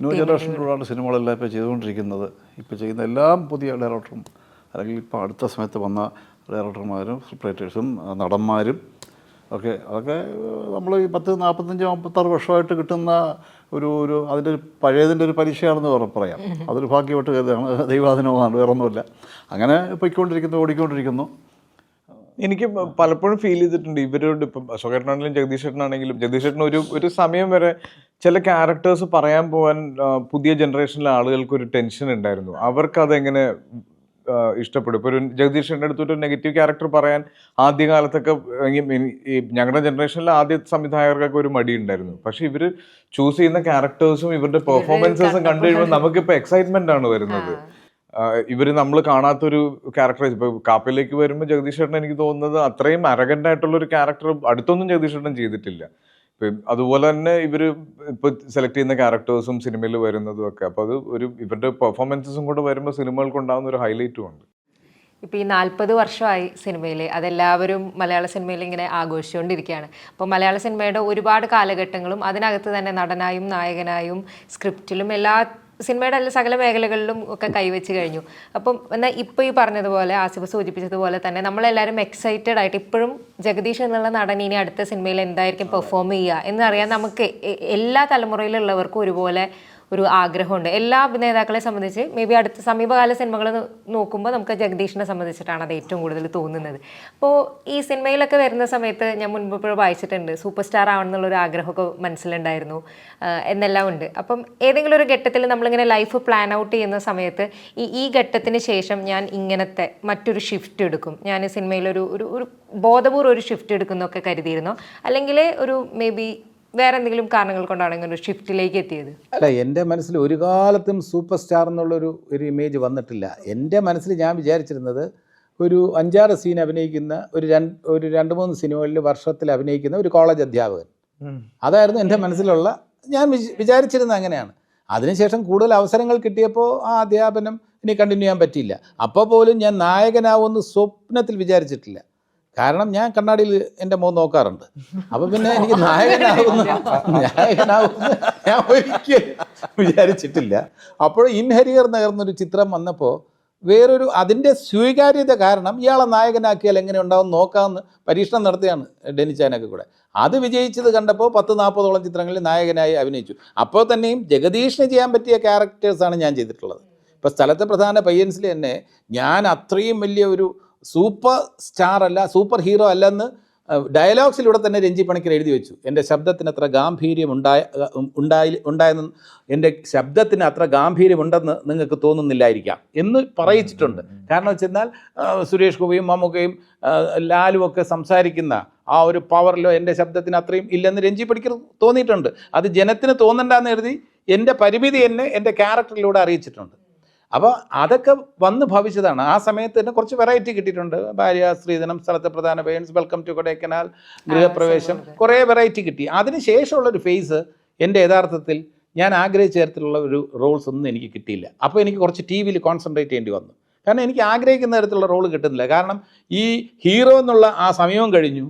ന്യൂ ജനറേഷനിലൂടെയാണ് സിനിമകളെല്ലാം ഇപ്പോൾ ചെയ്തുകൊണ്ടിരിക്കുന്നത്. ഇപ്പോൾ ചെയ്യുന്ന എല്ലാം പുതിയ ഡയറക്ടറും അല്ലെങ്കിൽ ഇപ്പോൾ അടുത്ത സമയത്ത് വന്ന ഡയറക്ടർമാരും സ്ക്രിപ്റ്റ് റൈറ്റേഴ്സും നടന്മാരും ഒക്കെ അതൊക്കെ നമ്മൾ ഈ 45-46 വർഷമായിട്ട് കിട്ടുന്ന ഒരു അതിൻ്റെ ഒരു പഴയതിൻ്റെ ഒരു പരീക്ഷയാണെന്ന് പറയാം. അതൊരു ഭാഗ്യമായിട്ട് കരുതാണ്, ദൈവാധീനമാണ്, വേറെ ഒന്നുമില്ല. അങ്ങനെ ഓടിക്കൊണ്ടിരിക്കുന്നു. എനിക്ക് പലപ്പോഴും ഫീൽ ചെയ്തിട്ടുണ്ട് ഇവരോട്. ഇപ്പം അശോകേട്ടനാണെങ്കിലും ജഗദീഷ് ചേട്ടൻ ഒരു സമയം വരെ ചില ക്യാരക്ടേഴ്സ് പറയാൻ പോകാൻ പുതിയ ജനറേഷനിലെ ആളുകൾക്ക് ഒരു ടെൻഷൻ ഉണ്ടായിരുന്നു. അവർക്ക് അതെങ്ങനെ ഇഷ്ടപ്പെടും? ഇപ്പോൾ ഒരു ജഗദീഷ് ചേട്ടൻ്റെ അടുത്തൊരു നെഗറ്റീവ് ക്യാരക്ടർ പറയാൻ ആദ്യകാലത്തൊക്കെ ഈ ഞങ്ങളുടെ ജനറേഷനിലെ ആദ്യ സംവിധായകർക്കൊക്കെ ഒരു മടി ഉണ്ടായിരുന്നു. പക്ഷെ ഇവർ ചൂസ് ചെയ്യുന്ന ക്യാരക്ടേഴ്സും ഇവരുടെ പെർഫോമൻസസും കണ്ടു കഴിയുമ്പോൾ നമുക്കിപ്പോൾ എക്സൈറ്റ്മെന്റ് ആണ് വരുന്നത്. ഇവർ നമ്മൾ കാണാത്തൊരു ക്യാരക്ടർ. ഇപ്പോൾ കാപ്പയിലേക്ക് വരുമ്പോൾ ജഗദീഷ് ചേട്ടൻ എനിക്ക് തോന്നുന്നത് അത്രയും അരഗൻ്റ് ആയിട്ടുള്ള ഒരു ക്യാരക്ടർ അടുത്തൊന്നും ജഗദീഷ് ചേട്ടൻ ചെയ്തിട്ടില്ല. ഇപ്പം അതുപോലെ തന്നെ ഇവർ ഇപ്പോൾ സെലക്ട് ചെയ്യുന്ന ക്യാരക്ടേഴ്സും സിനിമയിൽ വരുന്നതും ഒക്കെ, അപ്പോൾ അത് ഇവരുടെ പെർഫോമൻസസും കൂടെ വരുമ്പോൾ സിനിമകൾക്ക് ഉണ്ടാകുന്ന ഒരു ഹൈലൈറ്റും ഉണ്ട്. ഇപ്പോൾ ഈ 40 വർഷമായി സിനിമയിൽ, അതെല്ലാവരും മലയാള സിനിമയിൽ ഇങ്ങനെ ആഘോഷിച്ചുകൊണ്ടിരിക്കുകയാണ്. അപ്പോൾ മലയാള സിനിമയുടെ ഒരുപാട് കാലഘട്ടങ്ങളും അതിനകത്ത് തന്നെ നടനായും നായകനായും സ്ക്രിപ്റ്റിലും എല്ലാ സിനിമയുടെ എല്ലാ സകല മേഖലകളിലും ഒക്കെ കൈവച്ച് കഴിഞ്ഞു. അപ്പം എന്നാൽ ഇപ്പോൾ ഈ പറഞ്ഞതുപോലെ ആസിഫ് സൂചിപ്പിച്ചതുപോലെ തന്നെ നമ്മളെല്ലാവരും എക്സൈറ്റഡ് ആയിട്ട് ഇപ്പോഴും ജഗദീഷ് എന്നുള്ള നടൻ ഇനി അടുത്ത സിനിമയിൽ എന്തായിരിക്കും പെർഫോം ചെയ്യുക എന്നറിയാൻ നമുക്ക് എല്ലാ തലമുറയിലുള്ളവർക്കും ഒരുപോലെ ഒരു ആഗ്രഹമുണ്ട്. എല്ലാ അഭിനേതാക്കളെ സംബന്ധിച്ച് മേ ബി അടുത്ത സമീപകാല സിനിമകൾ നോക്കുമ്പോൾ നമുക്ക് ജഗദീഷിനെ സംബന്ധിച്ചിട്ടാണ് അത് ഏറ്റവും കൂടുതൽ തോന്നുന്നത്. അപ്പോൾ ഈ സിനിമയിലൊക്കെ വരുന്ന സമയത്ത് ഞാൻ മുൻപ് ഇപ്പോഴും വായിച്ചിട്ടുണ്ട്, സൂപ്പർ സ്റ്റാർ ആവണമെന്നുള്ളൊരു ആഗ്രഹമൊക്കെ മനസ്സിലുണ്ടായിരുന്നു എന്നെല്ലാം ഉണ്ട്. അപ്പം ഏതെങ്കിലും ഒരു ഘട്ടത്തിൽ നമ്മളിങ്ങനെ ലൈഫ് പ്ലാൻ ഔട്ട് ചെയ്യുന്ന സമയത്ത് ഈ ഘട്ടത്തിന് ശേഷം ഞാൻ ഇങ്ങനത്തെ മറ്റൊരു ഷിഫ്റ്റ് എടുക്കും, ഞാൻ സിനിമയിലൊരു ഒരു ബോധപൂർവ്വം ഒരു ഷിഫ്റ്റ് എടുക്കുന്നൊക്കെ കരുതിയിരുന്നോ, അല്ലെങ്കിൽ ഒരു മേ ബി വേറെ എന്തെങ്കിലും കാരണങ്ങൾ കൊണ്ടാണ് ഇങ്ങനെ ഒരു ഷിഫ്റ്റിലേക്ക് എത്തിയത്? അല്ല, എൻ്റെ മനസ്സിൽ ഒരു കാലത്തും സൂപ്പർ സ്റ്റാർ എന്നുള്ളൊരു ഇമേജ് വന്നിട്ടില്ല. എൻ്റെ മനസ്സിൽ ഞാൻ വിചാരിച്ചിരുന്നത് ഒരു 5-6 സീൻ അഭിനയിക്കുന്ന ഒരു 2-3 സിനിമകളിൽ വർഷത്തിൽ അഭിനയിക്കുന്ന ഒരു കോളേജ് അധ്യാപകൻ. അതായിരുന്നു എൻ്റെ മനസ്സിലുള്ള, ഞാൻ വിചാരിച്ചിരുന്നത് അങ്ങനെയാണ്. അതിനുശേഷം കൂടുതൽ അവസരങ്ങൾ കിട്ടിയപ്പോൾ ആ അധ്യാപനം ഇനി കണ്ടിന്യൂ ചെയ്യാൻ പറ്റിയില്ല. അപ്പോൾ പോലും ഞാൻ നായകനാവുമെന്ന് സ്വപ്നത്തിൽ വിചാരിച്ചിട്ടില്ല. കാരണം ഞാൻ കണ്ണാടിയിൽ എൻ്റെ മുഖം നോക്കാറുണ്ട്. അപ്പോൾ പിന്നെ എനിക്ക് നായകനാവുമെന്ന് ഞാൻ ഒരിക്കലും വിചാരിച്ചിട്ടില്ല. അപ്പോൾ ഇൻഹരിയർ നഗർന്നൊരു ചിത്രം വന്നപ്പോൾ വേറൊരു അതിൻ്റെ സ്വീകാര്യത കാരണം ഇയാളെ നായകനാക്കിയാൽ എങ്ങനെ ഉണ്ടാവും നോക്കാമെന്ന് പരീക്ഷണം നടത്തിയാണ് ഡെനിച്ചാനൊക്കെ കൂടെ. അത് വിജയിച്ചത് കണ്ടപ്പോൾ 10-40ഓളം ചിത്രങ്ങളിൽ നായകനായി അഭിനയിച്ചു. അപ്പോൾ തന്നെയും ജഗദീഷിന് ചെയ്യാൻ പറ്റിയ ക്യാരക്ടേഴ്സാണ് ഞാൻ ചെയ്തിട്ടുള്ളത്. ഇപ്പോൾ സ്ഥലത്തെ പ്രധാന പയ്യൻസിൽ തന്നെ ഞാൻ അത്രയും വലിയ ഒരു സൂപ്പർ സ്റ്റാർ അല്ല, സൂപ്പർ ഹീറോ അല്ലെന്ന് ഡയലോഗ്സിലൂടെ തന്നെ രഞ്ജി പണിക്കർ എഴുതി വെച്ചു. എൻ്റെ ശബ്ദത്തിന് അത്ര ഗാംഭീര്യം ഉണ്ടായെന്ന്, എൻ്റെ ശബ്ദത്തിന് അത്ര ഗാംഭീര്യമുണ്ടെന്ന് നിങ്ങൾക്ക് തോന്നുന്നില്ലായിരിക്കാം എന്ന് പറയിച്ചിട്ടുണ്ട്. കാരണം വെച്ചെന്നാൽ സുരേഷ് ഗോപിയും മമ്മൂക്കയും ലാലും ഒക്കെ സംസാരിക്കുന്ന ആ ഒരു പവറിലോ എൻ്റെ ശബ്ദത്തിന് അത്രയും ഇല്ലെന്ന് രഞ്ജി പണിക്കർ തോന്നിയിട്ടുണ്ട്. അത് ജനത്തിന് തോന്നണ്ടെന്ന് എഴുതി എൻ്റെ പരിമിതി എന്നെ എൻ്റെ ക്യാരക്ടറിലൂടെ അറിയിച്ചിട്ടുണ്ട്. അപ്പോൾ അതൊക്കെ വന്ന് ഭവിച്ചതാണ്. ആ സമയത്ത് തന്നെ കുറച്ച് വെറൈറ്റി കിട്ടിയിട്ടുണ്ട്. ഭാര്യ, സ്ത്രീധനം, സ്ഥലത്തെ പ്രധാന പേയൻസ്, വെൽക്കം ടു കൊടൈക്കനാൽ, ഗൃഹപ്രവേശം, കുറേ വെറൈറ്റി കിട്ടി. അതിന് ശേഷമുള്ളൊരു ഫേസ് എൻ്റെ യഥാർത്ഥത്തിൽ ഞാൻ ആഗ്രഹിച്ച തരത്തിലുള്ള ഒരു റോൾസ് ഒന്നും എനിക്ക് കിട്ടിയില്ല. അപ്പോൾ എനിക്ക് കുറച്ച് ടി വിയിൽ കോൺസെൻട്രേറ്റ് ചെയ്യേണ്ടി വന്നു. കാരണം എനിക്ക് ആഗ്രഹിക്കുന്ന തരത്തിലുള്ള റോൾ കിട്ടുന്നില്ല. കാരണം ഈ ഹീറോ എന്നുള്ള ആ സമയവും കഴിഞ്ഞു,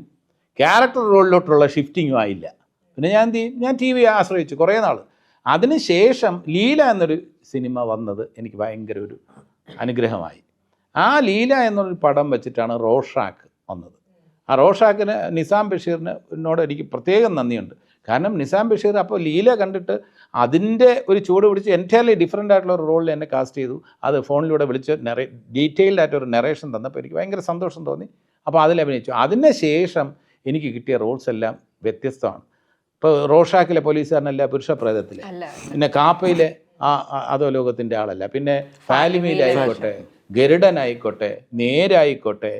ക്യാരക്ടർ റോളിലോട്ടുള്ള ഷിഫ്റ്റിങ്ങും ആയില്ല. പിന്നെ ഞാൻ ടി വി ആശ്രയിച്ചു കുറേ നാൾ. അതിനുശേഷം ലീല എന്നൊരു സിനിമ വന്നത് എനിക്ക് ഭയങ്കര ഒരു അനുഗ്രഹമായി. ആ ലീല എന്നൊരു പടം വെച്ചിട്ടാണ് റോഷാക്ക് വന്നത്. ആ റോഷാക്കിന് നിസാം ബഷീറിനോട് എനിക്ക് പ്രത്യേകം നന്ദിയുണ്ട്. കാരണം നിസാം ബഷീർ അപ്പോൾ ലീല കണ്ടിട്ട് അതിൻ്റെ ഒരു ചൂട് പിടിച്ച് എൻറ്റയർലി ഡിഫറെൻ്റ് ആയിട്ടുള്ള ഒരു റോളിൽ എന്നെ കാസ്റ്റ് ചെയ്തു. അത് ഫോണിലൂടെ വിളിച്ച് ഡീറ്റെയിൽഡ് ആയിട്ടൊരു നറേഷൻ തന്നപ്പോൾ എനിക്ക് ഭയങ്കര സന്തോഷം തോന്നി. അപ്പോൾ അതിൽ അഭിനയിച്ചു. അതിന് ശേഷം എനിക്ക് കിട്ടിയ റോൾസ് എല്ലാം വ്യത്യസ്തമാണ്. ഇപ്പോൾ റോഷാക്കിലെ പോലീസുകാരനല്ല പുരുഷപ്രേതത്തിലെ, പിന്നെ കാപ്പയിലെ അധോലോകത്തിൻ്റെ ആളല്ല, പിന്നെ ഫാലിമയിലായിക്കോട്ടെ, ഗരുഡനായിക്കോട്ടെ, നേരായിക്കോട്ടെ,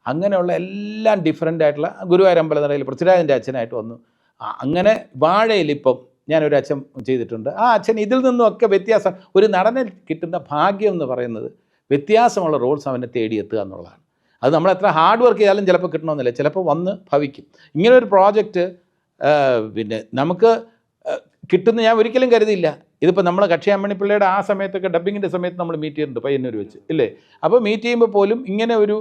അങ്ങനെയുള്ള എല്ലാം ഡിഫറെൻ്റ് ആയിട്ടുള്ള ഗുരുവായൂർ അമ്പലനടയിൽ പൃഥ്വിരാജിൻ്റെ അച്ഛനായിട്ട് വന്നു. അങ്ങനെ വാഴയിൽ ഇപ്പം ഞാനൊരു അച്ഛൻ ചെയ്തിട്ടുണ്ട്. ആ അച്ഛൻ ഇതിൽ നിന്നുമൊക്കെ വ്യത്യാസം. ഒരു നടനെ കിട്ടുന്ന ഭാഗ്യം എന്ന് പറയുന്നത് വ്യത്യാസമുള്ള റോൾസ് അവനെ തേടിയെത്തുക എന്നുള്ളതാണ്. അത് നമ്മൾ എത്ര ഹാർഡ് വർക്ക് ചെയ്താലും ചിലപ്പോൾ കിട്ടണമെന്നില്ല, ചിലപ്പോൾ വന്ന് ഭവിക്കും. ഇങ്ങനൊരു പ്രോജക്റ്റ് പിന്നെ നമുക്ക് കിട്ടുന്ന ഞാൻ ഒരിക്കലും കരുതിയില്ല. ഇതിപ്പോൾ നമ്മൾ കക്ഷി അമ്മണിപ്പിള്ളയുടെ ആ സമയത്തൊക്കെ ഡബ്ബിങ്ങിൻ്റെ സമയത്ത് നമ്മൾ മീറ്റ് ചെയ്തിട്ടുണ്ട് പയ്യന്നൂർ വെച്ച്, ഇല്ലേ? അപ്പോൾ മീറ്റ് ചെയ്യുമ്പോൾ പോലും ഇങ്ങനെ ഒരു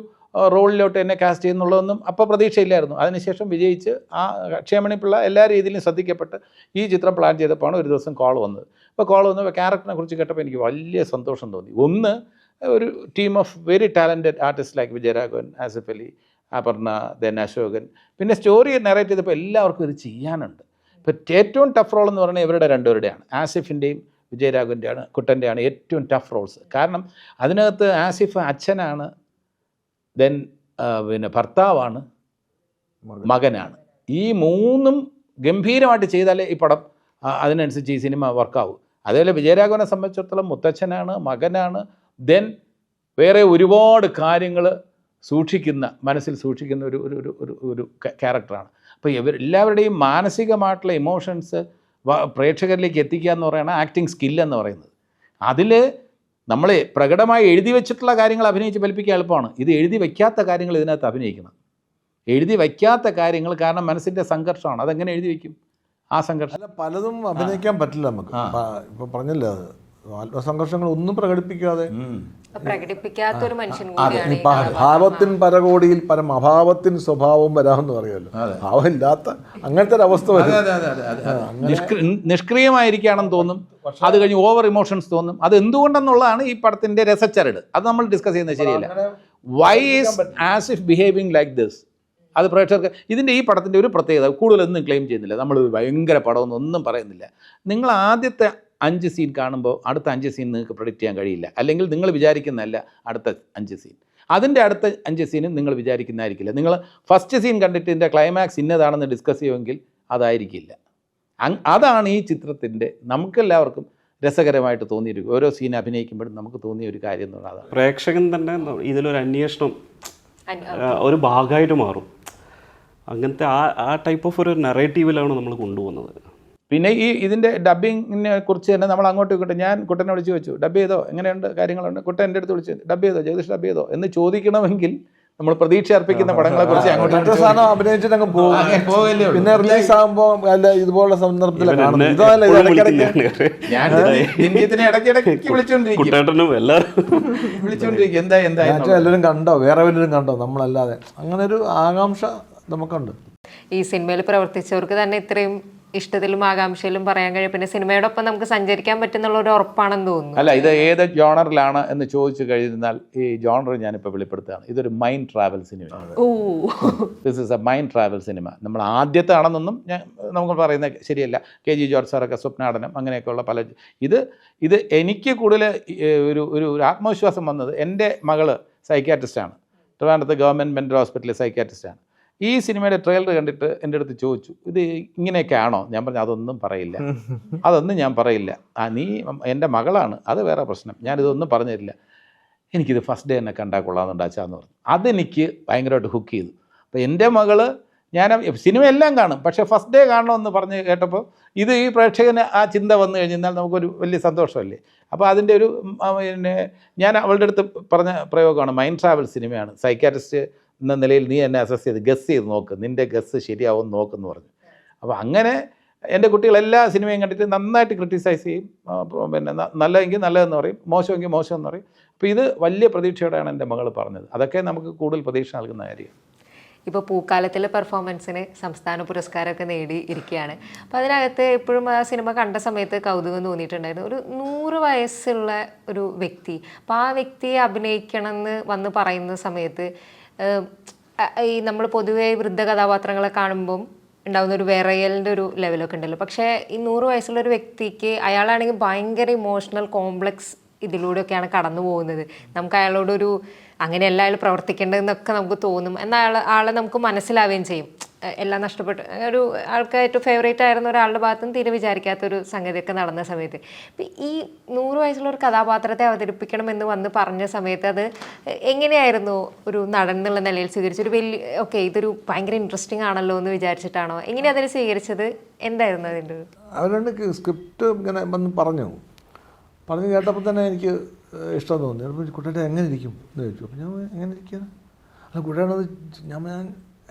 റോളിലോട്ട് എന്നെ കാസ്റ്റ് ചെയ്യുന്നുള്ളതൊന്നും അപ്പോൾ പ്രതീക്ഷയില്ലായിരുന്നു. അതിനുശേഷം വിജയിച്ച് ആ കക്ഷി അമ്മണിപ്പിള്ള എല്ലാ രീതിയിലും ശ്രദ്ധിക്കപ്പെട്ട് ഈ ചിത്രം പ്ലാൻ ചെയ്തപ്പോഴാണ് ഒരു ദിവസം കോൾ വന്നത്. അപ്പോൾ കോൾ വന്നപ്പോൾ ക്യാരക്ടറിനെ കുറിച്ച് കേട്ടപ്പോൾ എനിക്ക് വലിയ സന്തോഷം തോന്നി. ഒന്ന്, ഒരു team of very talented artist like Vijayaraghavan, Asif Ali, Aparna, then Ashokan, പിന്നെ സ്റ്റോറി നറേറ്റ് ചെയ്തപ്പോൾ എല്ലാവർക്കും ഇത് ചെയ്യാനുണ്ട്. ഇപ്പോൾ ഏറ്റവും ടഫ് റോൾ എന്ന് പറഞ്ഞാൽ ഇവരുടെ രണ്ടുപേരുടെയാണ്, ആസിഫിൻ്റെയും വിജയരാഘവൻ്റെയാണ്, കുട്ടൻ്റെയാണ് ഏറ്റവും ടഫ് റോൾസ്. കാരണം അതിനകത്ത് ആസിഫ് അച്ഛനാണ്, ദെൻ പിന്നെ ഭർത്താവാണ്, മകനാണ്. ഈ മൂന്നും ഗംഭീരമായിട്ട് ചെയ്താലേ ഈ പടം അതിനനുസരിച്ച് ഈ സിനിമ വർക്കാവും. അതേപോലെ വിജയരാഘവനെ സംബന്ധിച്ചിടത്തോളം മുത്തച്ഛനാണ്, മകനാണ്, ദെൻ വേറെ ഒരുപാട് കാര്യങ്ങൾ സൂക്ഷിക്കുന്ന, മനസ്സിൽ സൂക്ഷിക്കുന്ന ഒരു ഒരു ഒരു ഒരു ക്യാരക്ടറാണ്. അപ്പോൾ എല്ലാവരുടെയും മാനസികമായിട്ടുള്ള ഇമോഷൻസ് പ്രേക്ഷകരിലേക്ക് എത്തിക്കുക എന്ന് പറയുന്നത് ആക്ടിങ് സ്കില്ലെന്ന് പറയുന്നത്. അതിൽ നമ്മൾ പ്രകടമായി എഴുതി വെച്ചിട്ടുള്ള കാര്യങ്ങൾ അഭിനയിച്ച് ഫലിപ്പിക്കാൻ എളുപ്പമാണ്. ഇത് എഴുതി വയ്ക്കാത്ത കാര്യങ്ങൾ ഇതിനകത്ത് അഭിനയിക്കണം. എഴുതി വയ്ക്കാത്ത കാര്യങ്ങൾ, കാരണം മനസ്സിൻ്റെ സംഘർഷമാണ്. അതെങ്ങനെ എഴുതി വയ്ക്കും ആ സംഘർഷം? അല്ല, പലതും അഭിനയിക്കാൻ പറ്റില്ല നമുക്ക്. ഇപ്പൊ പറഞ്ഞില്ലേ, അത് ആത്മസംഘർഷങ്ങൾ ഒന്നും പ്രകടിപ്പിക്കാതെ പ്രകടിപ്പിക്കാത്തൊരു മനുഷ്യൻ അതെ, കൂടിയാണ് ഈ ഭാവത്തിൻ പരകോടിയിൽ പരം അഭാവത്തിൻ സ്വഭാവം വരാമെന്ന് പറയുമല്ലോ. ഭാവമില്ലാത്ത അങ്ങനത്തെ ഒരു അവസ്ഥ വരും. നിഷ്ക്രിയമായിരിക്കുകയാണെന്ന് തോന്നും. അത് കഴിഞ്ഞ് ഓവർ ഇമോഷൻസ് തോന്നും. അത് എന്തുകൊണ്ടെന്നുള്ളതാണ് ഈ പടത്തിൻ്റെ രസച്ചരട്. അത് നമ്മൾ ഡിസ്കസ് ചെയ്യുന്നത് ശരിയല്ല. Why is as if behaving like this? അത് പ്രേക്ഷകർക്ക് ഇതിൻ്റെ ഈ പടത്തിൻ്റെ ഒരു പ്രത്യേകത, കൂടുതലൊന്നും ക്ലെയിം ചെയ്യുന്നില്ല, നമ്മൾ ഭയങ്കര പടമൊന്നും പറയുന്നില്ല. നിങ്ങൾ ആദ്യത്തെ 5 സീൻ കാണുമ്പോൾ അടുത്ത 5 സീൻ നിങ്ങൾക്ക് പ്രൊഡിക്റ്റ് ചെയ്യാൻ കഴിയില്ല. അല്ലെങ്കിൽ നിങ്ങൾ വിചാരിക്കുന്നതല്ല അടുത്ത 5 സീൻ. അതിൻ്റെ അടുത്ത 5 സീനും നിങ്ങൾ വിചാരിക്കുന്നതായിരിക്കില്ല. നിങ്ങൾ ഫസ്റ്റ് സീൻ കണ്ടിട്ട് ഇതിൻ്റെ ക്ലൈമാക്സ് ഇന്നതാണെന്ന് ഡിസ്കസ് ചെയ്യുമെങ്കിൽ അതായിരിക്കില്ല. അതാണ് ഈ ചിത്രത്തിൻ്റെ നമുക്കെല്ലാവർക്കും രസകരമായിട്ട് തോന്നിയിരിക്കും. ഓരോ സീൻ അഭിനയിക്കുമ്പോഴും നമുക്ക് തോന്നിയ ഒരു കാര്യം എന്ന് പറഞ്ഞാൽ പ്രേക്ഷകൻ തന്നെ ഇതിലൊരു അന്വേഷണം ഒരു ഭാഗമായിട്ട് മാറും. അങ്ങനത്തെ ആ ടൈപ്പ് ഓഫ് ഒരു നെറേറ്റീവിലാണ് നമ്മൾ കൊണ്ടുപോകുന്നത്. പിന്നെ ഇതിൻ്റെ ഡബ്ബിങ്ങിനെ കുറിച്ച് തന്നെ നമ്മൾ അങ്ങോട്ടും ഇങ്ങോട്ടും, ഞാൻ കുട്ടനെ വിളിച്ച് ചോദിച്ചു, ഡബ്ബ് ചെയ്തോ, എങ്ങനെയുണ്ട് കാര്യങ്ങളുണ്ട്? കുട്ടൻ എൻ്റെ അടുത്ത് വിളിച്ച് ഡബ്ബ് ചെയ്തോ, ജഗദീഷ് ഡബ്ബ് ചെയ്തോ എന്ന് ചോദിക്കണമെങ്കിൽ നമ്മൾ പ്രതീക്ഷ അർപ്പിക്കുന്ന പടങ്ങളെ കുറിച്ച് അങ്ങോട്ട് സാധനം അഭിനയിച്ചിട്ട് അങ്ങ് പോകും. പിന്നെ റിലീസ് ആകുമ്പോൾ അല്ല ഇതുപോലുള്ള സന്ദർഭത്തിലാണ് കാണുന്നത്. ഇതല്ല ഞാൻ ഇന്ത്യത്തിനെ ഇടയ്ക്കിടയ്ക്ക് വിളിച്ചുകൊണ്ടിരിക്കും എന്താ എല്ലാവരും കണ്ടോ, വേറെ വല്ലവരും കണ്ടോ, നമ്മളല്ലാതെ. അങ്ങനെ ഒരു ആകാംക്ഷ നമുക്കുണ്ട്. ഈ സിനിമയിൽ പ്രവർത്തിച്ചവർക്ക് തന്നെ ഇത്രയും ഇഷ്ടത്തിലും ആകാംക്ഷയിലും പറയാൻ കഴിയും. പിന്നെ സിനിമയോടൊപ്പം നമുക്ക് സഞ്ചരിക്കാൻ പറ്റുന്നുള്ള ഒരു ഉറപ്പാണെന്ന് തോന്നുന്നു. അല്ല, ഇത് ഏത് ജോണറിലാണ് എന്ന് ചോദിച്ചു കഴിഞ്ഞാൽ ഈ ജോണർ ഞാനിപ്പോൾ വെളിപ്പെടുത്തുകയാണ്. ഇതൊരു മൈൻഡ് ട്രാവൽ സിനിമയാണ്. This is A mind travel cinema. നമ്മൾ ആദ്യത്തെ ആണെന്നൊന്നും നമുക്ക് പറയുന്നത് ശരിയല്ല. KG ജോർജ് സാറൊക്കെ സ്വപ്നാടനം അങ്ങനെയൊക്കെയുള്ള പല ഇത് എനിക്ക് കൂടുതൽ ഒരു ആത്മവിശ്വാസം വന്നത്, എൻ്റെ മകള് സൈക്യാട്രിസ്റ്റാണ്, ട്രിവാൻഡ്രത്ത് ഗവൺമെൻറ് മെൻ്റൽ ഹോസ്പിറ്റലിൽ സൈക്യാട്രിസ്റ്റാണ്. ഈ സിനിമയുടെ ട്രെയിലർ കണ്ടിട്ട് എൻ്റെ അടുത്ത് ചോദിച്ചു, ഇത് ഇങ്ങനെയൊക്കെയാണോ? ഞാൻ പറഞ്ഞു അതൊന്നും പറയില്ല, അതൊന്നും ഞാൻ പറയില്ല. നീ എൻ്റെ മകളാണ്, അത് വേറെ പ്രശ്നം, ഞാനിതൊന്നും പറഞ്ഞു തരില്ല. എനിക്കിത് ഫസ്റ്റ് ഡേ എന്നെ കണ്ടാൽ കൊള്ളാമെന്നുണ്ടാച്ചാന്ന് പറഞ്ഞു. അതെനിക്ക് ഭയങ്കരമായിട്ട് ഹുക്ക് ചെയ്തു. അപ്പോൾ എൻ്റെ മകള്, ഞാൻ സിനിമ എല്ലാം കാണും, പക്ഷേ ഫസ്റ്റ് ഡേ കാണണമെന്ന് പറഞ്ഞ് കേട്ടപ്പോൾ ഇത് ഈ പ്രേക്ഷകന് ആ ചിന്ത വന്നു കഴിഞ്ഞാൽ നമുക്കൊരു വലിയ സന്തോഷമല്ലേ. അപ്പോൾ അതിൻ്റെ ഒരു പിന്നെ ഞാൻ അവളുടെ അടുത്ത് പറഞ്ഞ പ്രയോഗമാണ്, മൈൻഡ് ട്രാവൽ സിനിമയാണ്. സൈക്യാട്രിസ്റ്റ് എന്ന നിലയിൽ നീ എന്നെ അസസ് ചെയ്ത് ഗസ് ചെയ്ത് നോക്ക്, നിൻ്റെ ഗസ് ശരിയാവുമെന്ന് നോക്കെന്ന് പറഞ്ഞു. അപ്പോൾ അങ്ങനെ എൻ്റെ കുട്ടികളെല്ലാ സിനിമയും കണ്ടിട്ട് നന്നായിട്ട് ക്രിട്ടിസൈസ് ചെയ്യും. പിന്നെ നല്ലതെങ്കിൽ നല്ലതെന്ന് പറയും, മോശമെങ്കിൽ മോശമെന്ന് പറയും. അപ്പോൾ ഇത് വലിയ പ്രതീക്ഷയോടെയാണ് എൻ്റെ മകൾ പറഞ്ഞത്. അതൊക്കെ നമുക്ക് കൂടുതൽ പ്രതീക്ഷ നൽകുന്ന കാര്യം. ഇപ്പോൾ പൂക്കാലത്തിലെ പെർഫോമൻസിന് സംസ്ഥാന പുരസ്കാരമൊക്കെ നേടി ഇരിക്കുകയാണ്. അപ്പോൾ അതിനകത്ത് എപ്പോഴും ആ സിനിമ കണ്ട സമയത്ത് കൗതുകം തോന്നിയിട്ടുണ്ടായിരുന്നു. ഒരു 100 വയസ്സുള്ള ഒരു വ്യക്തി, അപ്പോൾ ആ വ്യക്തിയെ അഭിനയിക്കണം എന്ന് വന്ന് പറയുന്ന സമയത്ത് ഈ നമ്മൾ പൊതുവേ വൃദ്ധ കഥാപാത്രങ്ങളെ കാണുമ്പം ഉണ്ടാകുന്ന ഒരു വിറയലിൻ്റെ ഒരു ലെവലൊക്കെ ഉണ്ടല്ലോ. പക്ഷേ ഈ 100 വയസ്സുള്ള ഒരു വ്യക്തിക്ക്, അയാളാണെങ്കിൽ ഭയങ്കര ഇമോഷണൽ കോംപ്ലക്സ് ഇതിലൂടെയൊക്കെയാണ് കടന്നു പോകുന്നത്. നമുക്ക് അയാളോടൊരു അങ്ങനെയല്ല അയാൾ പ്രവർത്തിക്കേണ്ടതെന്നൊക്കെ നമുക്ക് തോന്നും. എന്നാൽ ആളെ നമുക്ക് മനസ്സിലാവുകയും ചെയ്യും. എല്ലാം നഷ്ടപ്പെട്ടു ഒരു ആൾക്കായിട്ട് ഫേവറേറ്റ് ആയിരുന്ന ഒരാളുടെ ഭാഗത്തും തീരെ വിചാരിക്കാത്തൊരു സംഗതിയൊക്കെ നടന്ന സമയത്ത്, ഇപ്പം ഈ 100 വയസ്സുള്ള ഒരു കഥാപാത്രത്തെ അവതരിപ്പിക്കണമെന്ന് വന്ന് പറഞ്ഞ സമയത്ത് അത് എങ്ങനെയായിരുന്നു ഒരു നടൻ എന്നുള്ള നിലയിൽ സ്വീകരിച്ചു? ഒരു വലിയ ഇതൊരു ഭയങ്കര ഇൻട്രസ്റ്റിംഗ് ആണല്ലോ എന്ന് വിചാരിച്ചിട്ടാണോ? എങ്ങനെയാണ് അതിനെ സ്വീകരിച്ചത്? എന്തായിരുന്നു അതിൻ്റെ? അവരുടെ സ്ക്രിപ്റ്റ് ഇങ്ങനെ വന്ന് പറഞ്ഞു കേട്ടപ്പോൾ തന്നെ എനിക്ക് ഇഷ്ടം തോന്നി. അപ്പോൾ കുട്ടിയുടെ എങ്ങനെ ഇരിക്കും എന്ന് ചോദിച്ചു. അപ്പോൾ ഞാൻ എങ്ങനെ ഇരിക്കുക? അല്ല കുട്ടിയാണത്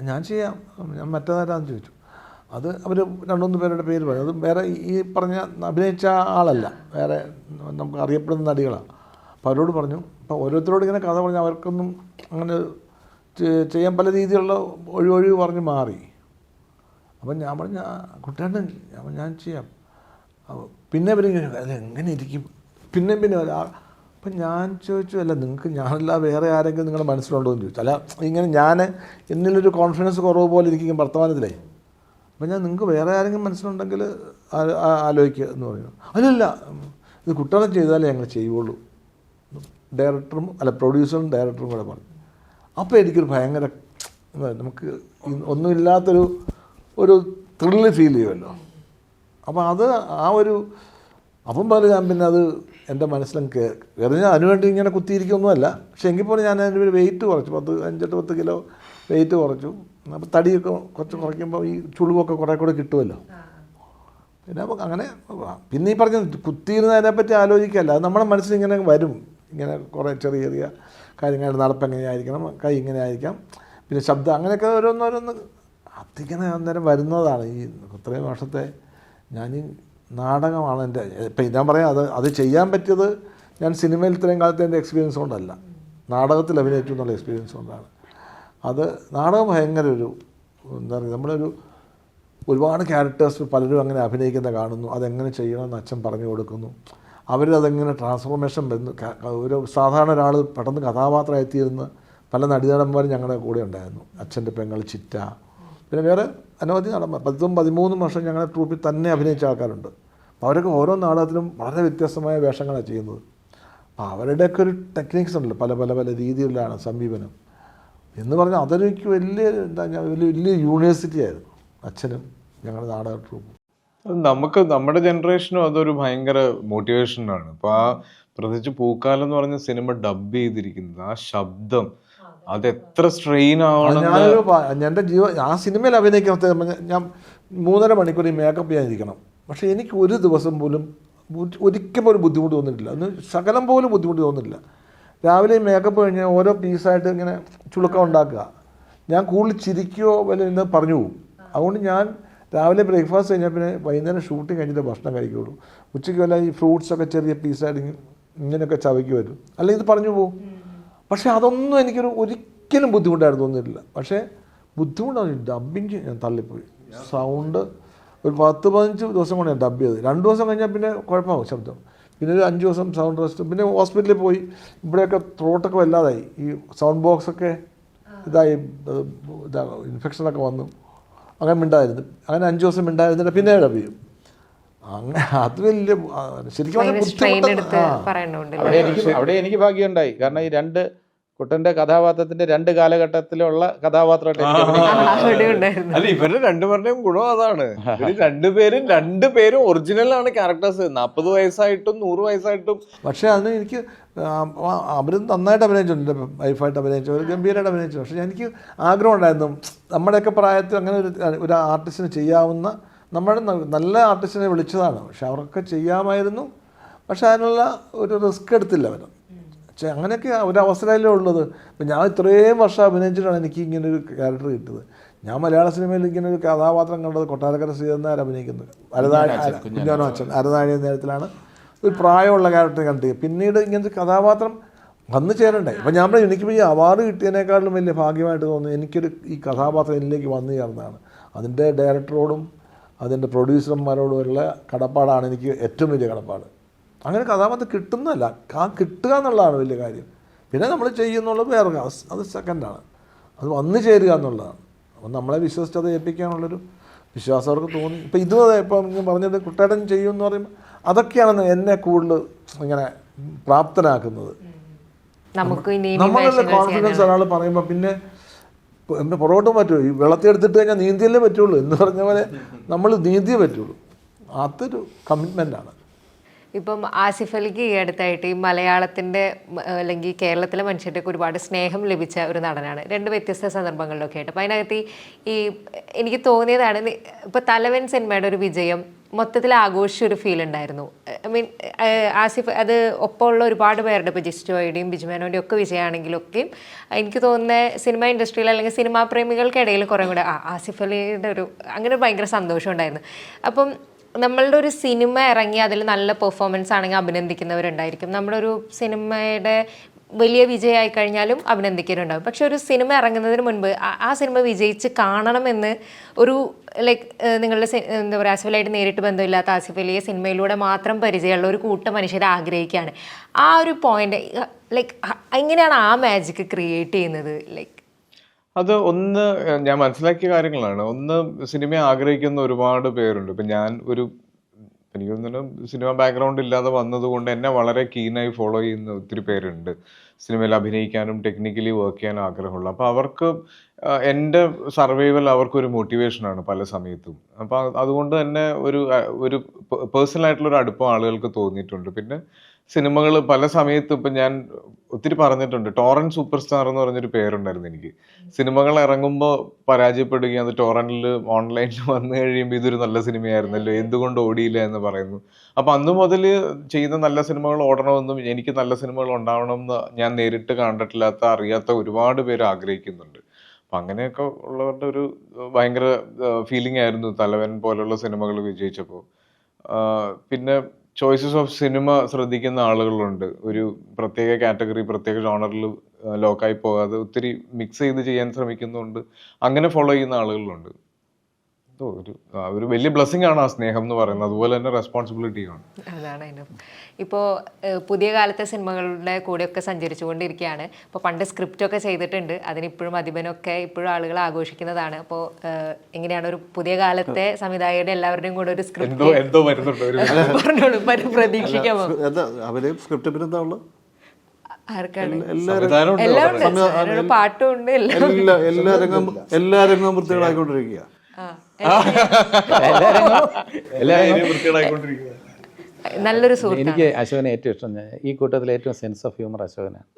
ഞാൻ ചെയ്യാം, ഞാൻ മറ്റേതാരാന്ന് ചോദിച്ചു. അത് അവർ 2-3 പേരുടെ പേര് പറഞ്ഞു. അത് വേറെ ഈ പറഞ്ഞ അഭിനയിച്ച ആളല്ല, വേറെ നമുക്ക് അറിയപ്പെടുന്ന നടികളാണ്. അപ്പോൾ അവരോട് പറഞ്ഞു. അപ്പോൾ ഓരോരുത്തരോട് ഇങ്ങനെ കഥ പറഞ്ഞ് അവർക്കൊന്നും അങ്ങനെ ചെയ്യാൻ പല രീതിയിലുള്ള ഒഴിവൊഴിവ് പറഞ്ഞ് മാറി. അപ്പം ഞാൻ പറഞ്ഞു കുട്ടിയാണ്, ഞാൻ ചെയ്യാം. പിന്നെ അവരിങ്ങനെ അല്ല എങ്ങനെ ഇരിക്കും, പിന്നെ അപ്പം ഞാൻ ചോദിച്ചു, അല്ല നിങ്ങൾക്ക് ഞാനല്ല വേറെ ആരെങ്കിലും നിങ്ങളുടെ മനസ്സിലുണ്ടോ എന്ന് ചോദിച്ചു. അല്ല ഇങ്ങനെ ഞാൻ എന്നിലൊരു കോൺഫിഡൻസ് കുറവ് പോലെ ഇരിക്കും വർത്തമാനത്തിലേ. അപ്പം ഞാൻ നിങ്ങൾക്ക് വേറെ ആരെങ്കിലും മനസ്സിലുണ്ടെങ്കിൽ ആലോചിക്കുക എന്ന് പറഞ്ഞു. അല്ലല്ല, ഇത് കുട്ടികളെ ചെയ്താലേ ഞങ്ങൾ ചെയ്യുള്ളൂ, ഡയറക്ടറും പ്രൊഡ്യൂസറും ഡയറക്ടറും കൂടെ പറഞ്ഞു. അപ്പോൾ എനിക്കൊരു ഭയങ്കര നമുക്ക് ഒന്നുമില്ലാത്തൊരു ത്രില്ല് ഫീൽ ചെയ്യുമല്ലോ. അപ്പോൾ അത് അപ്പം പറഞ്ഞു ഞാൻ പിന്നെ അത് എൻ്റെ മനസ്സിലും കയറി. ഞാൻ അതിനുവേണ്ടി ഇങ്ങനെ കുത്തിയിരിക്കൊന്നുമല്ല, പക്ഷെ എങ്കിൽ പോലും ഞാൻ അതിൻ്റെ വെയിറ്റ് കുറച്ചു, 5-10 കിലോ വെയിറ്റ് കുറച്ചു. അപ്പോൾ തടിയൊക്കെ കുറച്ച് കുറയ്ക്കുമ്പോൾ ഈ ചുളിവൊക്കെ കുറേ കൂടെ കിട്ടുമല്ലോ. പിന്നെ നമുക്ക് അങ്ങനെ പിന്നെ ഈ പറഞ്ഞ കുത്തിയിരുന്നതിനെപ്പറ്റി ആലോചിക്കല്ല, അത് നമ്മുടെ മനസ്സിൽ ഇങ്ങനെ വരും, ഇങ്ങനെ കുറേ ചെറിയ ചെറിയ കാര്യങ്ങൾ, നടപ്പ് എങ്ങനെയായിരിക്കണം, കൈ ഇങ്ങനെ ആയിരിക്കാം, പിന്നെ ശബ്ദം, അങ്ങനെയൊക്കെ ഓരോന്നോരോന്ന് അതിങ്ങനെ അന്നേരം വരുന്നതാണ്. ഈ ഇത്രയും വർഷത്തെ ഞാൻ ഈ നാടകമാണ് എൻ്റെ, ഇപ്പം ഞാൻ പറയാം, അത് ചെയ്യാൻ പറ്റിയത് ഞാൻ സിനിമയിൽ ഇത്രയും കാലത്തെ എൻ്റെ എക്സ്പീരിയൻസ് കൊണ്ടല്ല, നാടകത്തിൽ അഭിനയിച്ചു എന്നുള്ള എക്സ്പീരിയൻസ് കൊണ്ടാണ്. അത് നാടകം ഭയങ്കര ഒരു എന്താ പറയുക, നമ്മളൊരു ഒരുപാട് ക്യാരക്ടേഴ്സ് പലരും അങ്ങനെ അഭിനയിക്കുന്ന കാണുന്നു, അതെങ്ങനെ ചെയ്യണമെന്ന് അച്ഛൻ പറഞ്ഞു കൊടുക്കുന്നു, അവരതെങ്ങനെ ട്രാൻസ്ഫോർമേഷൻ വരുന്നു. ഒരു സാധാരണ ഒരാൾ പെട്ടെന്ന് കഥാപാത്രമായിത്തീരുന്ന പല നടീനടന്മാരും ഞങ്ങളുടെ കൂടെ ഉണ്ടായിരുന്നു. അച്ഛൻ്റെ പെങ്ങൾ ചിറ്റ, പിന്നെ വേറെ അനവധി നടന്മാർ 13 വർഷം ഞങ്ങളുടെ ട്രൂപ്പിൽ തന്നെ അഭിനയിച്ച ആൾക്കാരുണ്ട്. അപ്പോൾ അവരൊക്കെ ഓരോ നാടകത്തിലും വളരെ വ്യത്യസ്തമായ വേഷങ്ങളാണ് ചെയ്യുന്നത്. അപ്പോൾ അവരുടെയൊക്കെ ഒരു ടെക്നിക്സ് ഉണ്ടല്ലോ, പല പല പല രീതിയിലാണ് സമീപനം എന്ന് പറഞ്ഞാൽ അതൊരു വലിയ വലിയ യൂണിവേഴ്സിറ്റി ആയിരുന്നു അച്ഛനും ഞങ്ങളുടെ നാടക ട്രൂപ്പും. നമുക്ക് നമ്മുടെ ജനറേഷനും അതൊരു ഭയങ്കര മോട്ടിവേഷനാണ്. അപ്പോൾ ആ പ്രത്യേകിച്ച് പൂക്കാലം എന്ന് പറഞ്ഞ സിനിമ ഡബ് ചെയ്തിരിക്കുന്നത്, ആ ശബ്ദം അതെത്ര സ്ട്രെയിൻ ആവണം. എൻ്റെ ആ സിനിമയിൽ അഭിനയിക്കുന്ന ഞാൻ 3.5 മണിക്കൂർ ഈ മേക്കപ്പ് ചെയ്യാനിരിക്കണം. പക്ഷേ എനിക്ക് ഒരു ദിവസം പോലും ഒരിക്കൽ പോലും ബുദ്ധിമുട്ട് തോന്നിയിട്ടില്ല, ഒന്ന് ശകലം പോലും ബുദ്ധിമുട്ട് തോന്നിയില്ല. രാവിലെ മേക്കപ്പ് കഴിഞ്ഞാൽ ഓരോ പീസായിട്ട് ഇങ്ങനെ ചുളുക്കം ഉണ്ടാക്കുക, ഞാൻ കൂടുതൽ ചിരിക്കുകയോ വല്ല ഇന്ന് പറഞ്ഞു പോകും. അതുകൊണ്ട് ഞാൻ രാവിലെ ബ്രേക്ക്ഫാസ്റ്റ് കഴിഞ്ഞാൽ പിന്നെ വൈകുന്നേരം ഷൂട്ടിങ് കഴിഞ്ഞിട്ട് ഭക്ഷണം കഴിക്കുകയുള്ളൂ. ഉച്ചയ്ക്ക് വല്ല ഈ ഫ്രൂട്ട്സൊക്കെ ചെറിയ പീസായിട്ട് ഇങ്ങനെയൊക്കെ ചവയ്ക്ക് വരും, അല്ലെങ്കിൽ ഇത് പറഞ്ഞു പോകും. പക്ഷേ അതൊന്നും എനിക്കൊരു ഒരിക്കലും ബുദ്ധിമുട്ടായിട്ട് തോന്നിയിട്ടില്ല. പക്ഷേ ബുദ്ധിമുട്ടാണ് ഡബ്ബിങ്, ഞാൻ തള്ളിപ്പോയി. സൗണ്ട് ഒരു 10-15 ദിവസം കൊണ്ട് ഞാൻ ഡബ് ചെയ്ത്, 2 ദിവസം കഴിഞ്ഞാൽ പിന്നെ കുഴപ്പമാകും ശബ്ദം, പിന്നെ ഒരു 5 ദിവസം സൗണ്ട് റെസ്റ്റ്, പിന്നെ ഹോസ്പിറ്റലിൽ പോയി. ഇവിടെയൊക്കെ ത്രോട്ടൊക്കെ വല്ലാതായി, ഈ സൗണ്ട് ബോക്സൊക്കെ ഇതായി, ഇൻഫെക്ഷനൊക്കെ വന്നു, അങ്ങനെ മിണ്ടായിരുന്നു. അങ്ങനെ 5 ദിവസം മിണ്ടായിരുന്നില്ല, പിന്നെ ഡബ് ചെയ്യും. അങ്ങനെ അത് വലിയ ശരിക്കും അവിടെ എനിക്ക് ഭാഗ്യമുണ്ടായി. കാരണം ഈ 2 കുട്ടൻ്റെ കഥാപാത്രത്തിന്റെ 2 കാലഘട്ടത്തിലുള്ള കഥാപാത്രമായിട്ട് അല്ല, ഇവരുടെ രണ്ടുപേരുടെയും ഗുണം അതാണ്. രണ്ടുപേരും ഒറിജിനലാണ് ക്യാരക്ടേഴ്സ്, 40 വയസ്സായിട്ടും 100 വയസ്സായിട്ടും. പക്ഷേ അതിന് എനിക്ക് അവരും നന്നായിട്ട് അഭിനയിച്ചിട്ടുണ്ട്, വൈഫായിട്ട് അഭിനയിച്ചു, ഗംഭീരമായിട്ട് അഭിനയിച്ചു. പക്ഷേ എനിക്ക് ആഗ്രഹം ഉണ്ടായിരുന്നു, നമ്മുടെയൊക്കെ പ്രായത്തിൽ അങ്ങനെ ഒരു ആർട്ടിസ്റ്റിന് ചെയ്യാവുന്ന, നമ്മുടെ നല്ല ആർട്ടിസ്റ്റിനെ വിളിച്ചതാണ്, പക്ഷെ അവർക്കൊക്കെ ചെയ്യാമായിരുന്നു. പക്ഷെ അതിനുള്ള ഒരു റിസ്ക് എടുത്തില്ല അവർ. പക്ഷേ അങ്ങനെയൊക്കെ ഒരു അവസരമല്ലേ ഉള്ളത്. ഇപ്പം ഞാൻ ഇത്രയും വർഷം അഭിനയിച്ചിട്ടാണ് എനിക്ക് ഇങ്ങനൊരു ക്യാരക്ടർ കിട്ടിയത്. ഞാൻ മലയാള സിനിമയിൽ ഇങ്ങനെ ഒരു കഥാപാത്രം കണ്ടത് കൊട്ടാരക്കര ശ്രീധരനാർ അഭിനയിക്കുന്നത്, കുഞ്ഞാനോ അരനാഴി നേരത്തിലാണ് ഒരു പ്രായമുള്ള ക്യാരക്ടർ കണ്ടത്. പിന്നീട് ഇങ്ങനത്തെ കഥാപാത്രം വന്നു ചേരണ്ടായി. അപ്പം ഞാൻ പറഞ്ഞു, എനിക്ക് ഈ അവാർഡ് കിട്ടിയതിനേക്കാളും വലിയ ഭാഗ്യമായിട്ട് തോന്നുന്നു ഈ കഥാപാത്രം എന്നിലേക്ക് വന്നു ചേർന്നതാണ്. അതിൻ്റെ ഡയറക്ടറോടും അതിൻ്റെ പ്രൊഡ്യൂസർമാരോടുമുള്ള കടപ്പാടാണ് എനിക്ക് ഏറ്റവും വലിയ കടപ്പാട്. അങ്ങനെ കഥാപാത്രം കിട്ടുന്നതല്ല, കിട്ടുക എന്നുള്ളതാണ് വലിയ കാര്യം. പിന്നെ നമ്മൾ ചെയ്യുന്നുള്ളത് വേറെ, അത് സെക്കൻഡാണ്. അത് വന്നു ചേരുക എന്നുള്ളതാണ്. അപ്പം നമ്മളെ വിശ്വസിച്ച് അത് ഏൽപ്പിക്കാനുള്ളൊരു വിശ്വാസം അവർക്ക് തോന്നി. ഇപ്പം ഇപ്പം ഞാൻ പറഞ്ഞത് കുട്ടേട്ടൻ ചെയ്യുമെന്ന് പറയുമ്പോൾ അതൊക്കെയാണ് എന്നെ കൂടുതൽ ഇങ്ങനെ പ്രാപ്തനാക്കുന്നത്. നമ്മളുടെ കോൺഫിഡൻസ് ഒരാൾ പറയുമ്പോൾ പിന്നെ എൻ്റെ പുറകോട്ടും പറ്റുമോ, ഈ വെള്ളത്തിൽ എടുത്തിട്ട് കഴിഞ്ഞാൽ നീന്തിയല്ലേ പറ്റുള്ളൂ എന്ന് പറഞ്ഞ പോലെ നമ്മൾ നീന്തിയേ പറ്റുള്ളൂ. അതൊരു കമ്മിറ്റ്മെൻറ്റാണ്. ഇപ്പം ആസിഫ് അലിക്ക് ഈ അടുത്തായിട്ട് ഈ മലയാളത്തിൻ്റെ അല്ലെങ്കിൽ കേരളത്തിലെ മനുഷ്യർക്ക് ഒരുപാട് സ്നേഹം ലഭിച്ച ഒരു നടനാണ്, 2 വ്യത്യസ്ത സന്ദർഭങ്ങളിലൊക്കെ ആയിട്ട്. അപ്പം അതിനകത്ത് ഈ എനിക്ക് തോന്നിയതാണ്, ഇപ്പോൾ തലവൻ സിനിമയുടെ ഒരു വിജയം മൊത്തത്തിൽ ആഘോഷിച്ചൊരു ഫീൽ ഉണ്ടായിരുന്നു. ഐ മീൻ ആസിഫ് അത് ഒപ്പമുള്ള ഒരുപാട് പേരുടെ, ഇപ്പോൾ ജിസ്റ്റോയുടെയും ബിജുമേനോൻ്റെയും ഒക്കെ വിജയമാണെങ്കിലൊക്കെയും എനിക്ക് തോന്നുന്നത് സിനിമ ഇൻഡസ്ട്രിയിൽ അല്ലെങ്കിൽ സിനിമാ പ്രേമികൾക്കിടയിൽ കുറേ കൂടെ ആസിഫ് അലിയുടെ ഒരു അങ്ങനെ ഭയങ്കര സന്തോഷം ഉണ്ടായിരുന്നു. അപ്പം നമ്മളുടെ ഒരു സിനിമ ഇറങ്ങി അതിൽ നല്ല പെർഫോമൻസ് ആണെങ്കിൽ അഭിനന്ദിക്കുന്നവരുണ്ടായിരിക്കും, നമ്മുടെ ഒരു സിനിമയുടെ വലിയ വിജയമായി കഴിഞ്ഞാലും അഭിനന്ദിക്കുന്നവരുണ്ടാകും. പക്ഷെ ഒരു സിനിമ ഇറങ്ങുന്നതിന് മുൻപ് ആ സിനിമ വിജയിച്ച് കാണണമെന്ന് ഒരു നിങ്ങളുടെ എന്താ പറയുക, ആസിഫ് അലിയായിട്ട് നേരിട്ട് ബന്ധമില്ലാത്ത ആസിഫ് അലിയെ സിനിമയിലൂടെ മാത്രം പരിചയമുള്ള ഒരു കൂട്ടം മനുഷ്യരെ ആഗ്രഹിക്കുകയാണ്. ആ ഒരു പോയിന്റ് എങ്ങനെയാണ് ആ മാജിക് ക്രിയേറ്റ് ചെയ്യുന്നത്? അത് ഒന്ന് ഞാൻ മനസ്സിലാക്കിയ കാര്യങ്ങളാണ്. ഒന്ന്, സിനിമയെ ആഗ്രഹിക്കുന്ന ഒരുപാട് പേരുണ്ട്. ഇപ്പം ഞാൻ എനിക്ക് തോന്നുന്നു സിനിമ ബാക്ക്ഗ്രൗണ്ട് ഇല്ലാതെ വന്നതുകൊണ്ട് എന്നെ വളരെ കീനായി ഫോളോ ചെയ്യുന്ന ഒത്തിരി പേരുണ്ട്. സിനിമയിൽ അഭിനയിക്കാനും ടെക്നിക്കലി വർക്ക് ചെയ്യാനും ആഗ്രഹമുള്ള. അപ്പോൾ അവർക്ക് എൻ്റെ സർവൈവൽ അവർക്കൊരു മോട്ടിവേഷനാണ് പല സമയത്തും. അപ്പോൾ അതുകൊണ്ട് തന്നെ ഒരു പേഴ്സണലായിട്ടുള്ളൊരു അടുപ്പം ആളുകൾക്ക് തോന്നിയിട്ടുണ്ട്. പിന്നെ സിനിമകൾ പല സമയത്ത് ഇപ്പം ഞാൻ ഒത്തിരി പറഞ്ഞിട്ടുണ്ട്. ടോറന്റ് സൂപ്പർ സ്റ്റാർ എന്ന് പറഞ്ഞൊരു പേരുണ്ടായിരുന്നു എനിക്ക്. സിനിമകൾ ഇറങ്ങുമ്പോൾ പരാജയപ്പെടുകയും അത് ടോറന്റിൽ ഓൺലൈനിൽ വന്നു കഴിയുമ്പോൾ ഇതൊരു നല്ല സിനിമയായിരുന്നല്ലോ, എന്തുകൊണ്ട് ഓടിയില്ല എന്ന് പറയുന്നു. അപ്പം അന്ന് മുതൽ ചെയ്യുന്ന നല്ല സിനിമകൾ ഓടണമെന്നും എനിക്ക് നല്ല സിനിമകൾ ഉണ്ടാവണമെന്ന് ഞാൻ നേരിട്ട് കണ്ടിട്ടില്ലാത്ത അറിയാത്ത ഒരുപാട് പേര് ആഗ്രഹിക്കുന്നുണ്ട്. അപ്പം അങ്ങനെയൊക്കെ ഉള്ളവരുടെ ഒരു ഭയങ്കര ഫീലിംഗ് ആയിരുന്നു തലവൻ പോലുള്ള സിനിമകൾ വിജയിച്ചപ്പോൾ. പിന്നെ ചോയ്സസ് ഓഫ് സിനിമ ശ്രദ്ധിക്കുന്ന ആളുകളുണ്ട്. ഒരു പ്രത്യേക കാറ്റഗറി പ്രത്യേക ജോണറിൽ ലോക്കായി പോകാതെ ഒത്തിരി മിക്സ് ചെയ്ത് ചെയ്യാൻ ശ്രമിക്കുന്നുണ്ട്. അങ്ങനെ ഫോളോ ചെയ്യുന്ന ആളുകളുണ്ട്. ഒരു വലിയ ബ്ലെസ്സിങ് ആണ് ആ സ്നേഹം എന്ന് പറയുന്നത്. അതുപോലെ തന്നെ റെസ്പോൺസിബിലിറ്റിയാണ്. അതാണ് അതിനും. ഇപ്പോൾ പുതിയ കാലത്തെ സിനിമകളുടെ കൂടെയൊക്കെ സഞ്ചരിച്ചുകൊണ്ടിരിക്കുകയാണ്. ഇപ്പോൾ പണ്ട് സ്ക്രിപ്റ്റൊക്കെ ചെയ്തിട്ടുണ്ട്, അതിനിപ്പോഴും അതിബനൊക്കെ ഇപ്പോഴും ആളുകൾ ആഘോഷിക്കുന്നതാണ്. അപ്പോൾ എങ്ങനെയാണ് ഒരു പുതിയ കാലത്തെ സംവിധായകരുടെ എല്ലാവരുടെയും കൂടെ ഒരു സ്ക്രിപ്റ്റ് എന്തോ വരുന്നുണ്ട് പ്രതീക്ഷിക്കാമോ? അവര് സ്ക്രിപ്റ്റ് പിന്നെന്താ ഉള്ളത്? ആർക്കാണ്? എല്ലാവരും പാട്ടും ഉണ്ട്, എല്ലാ രംഗവും വൃത്തികളായിക്കൊണ്ടിരിക്കുക. നല്ലൊരു സുഹൃത്ത്. എനിക്ക് അശോകനെ ഏറ്റവും ഇഷ്ടം, ഈ കൂട്ടത്തിൽ ഏറ്റവും സെൻസ് ഓഫ് ഹ്യൂമർ അശോകനാണ്.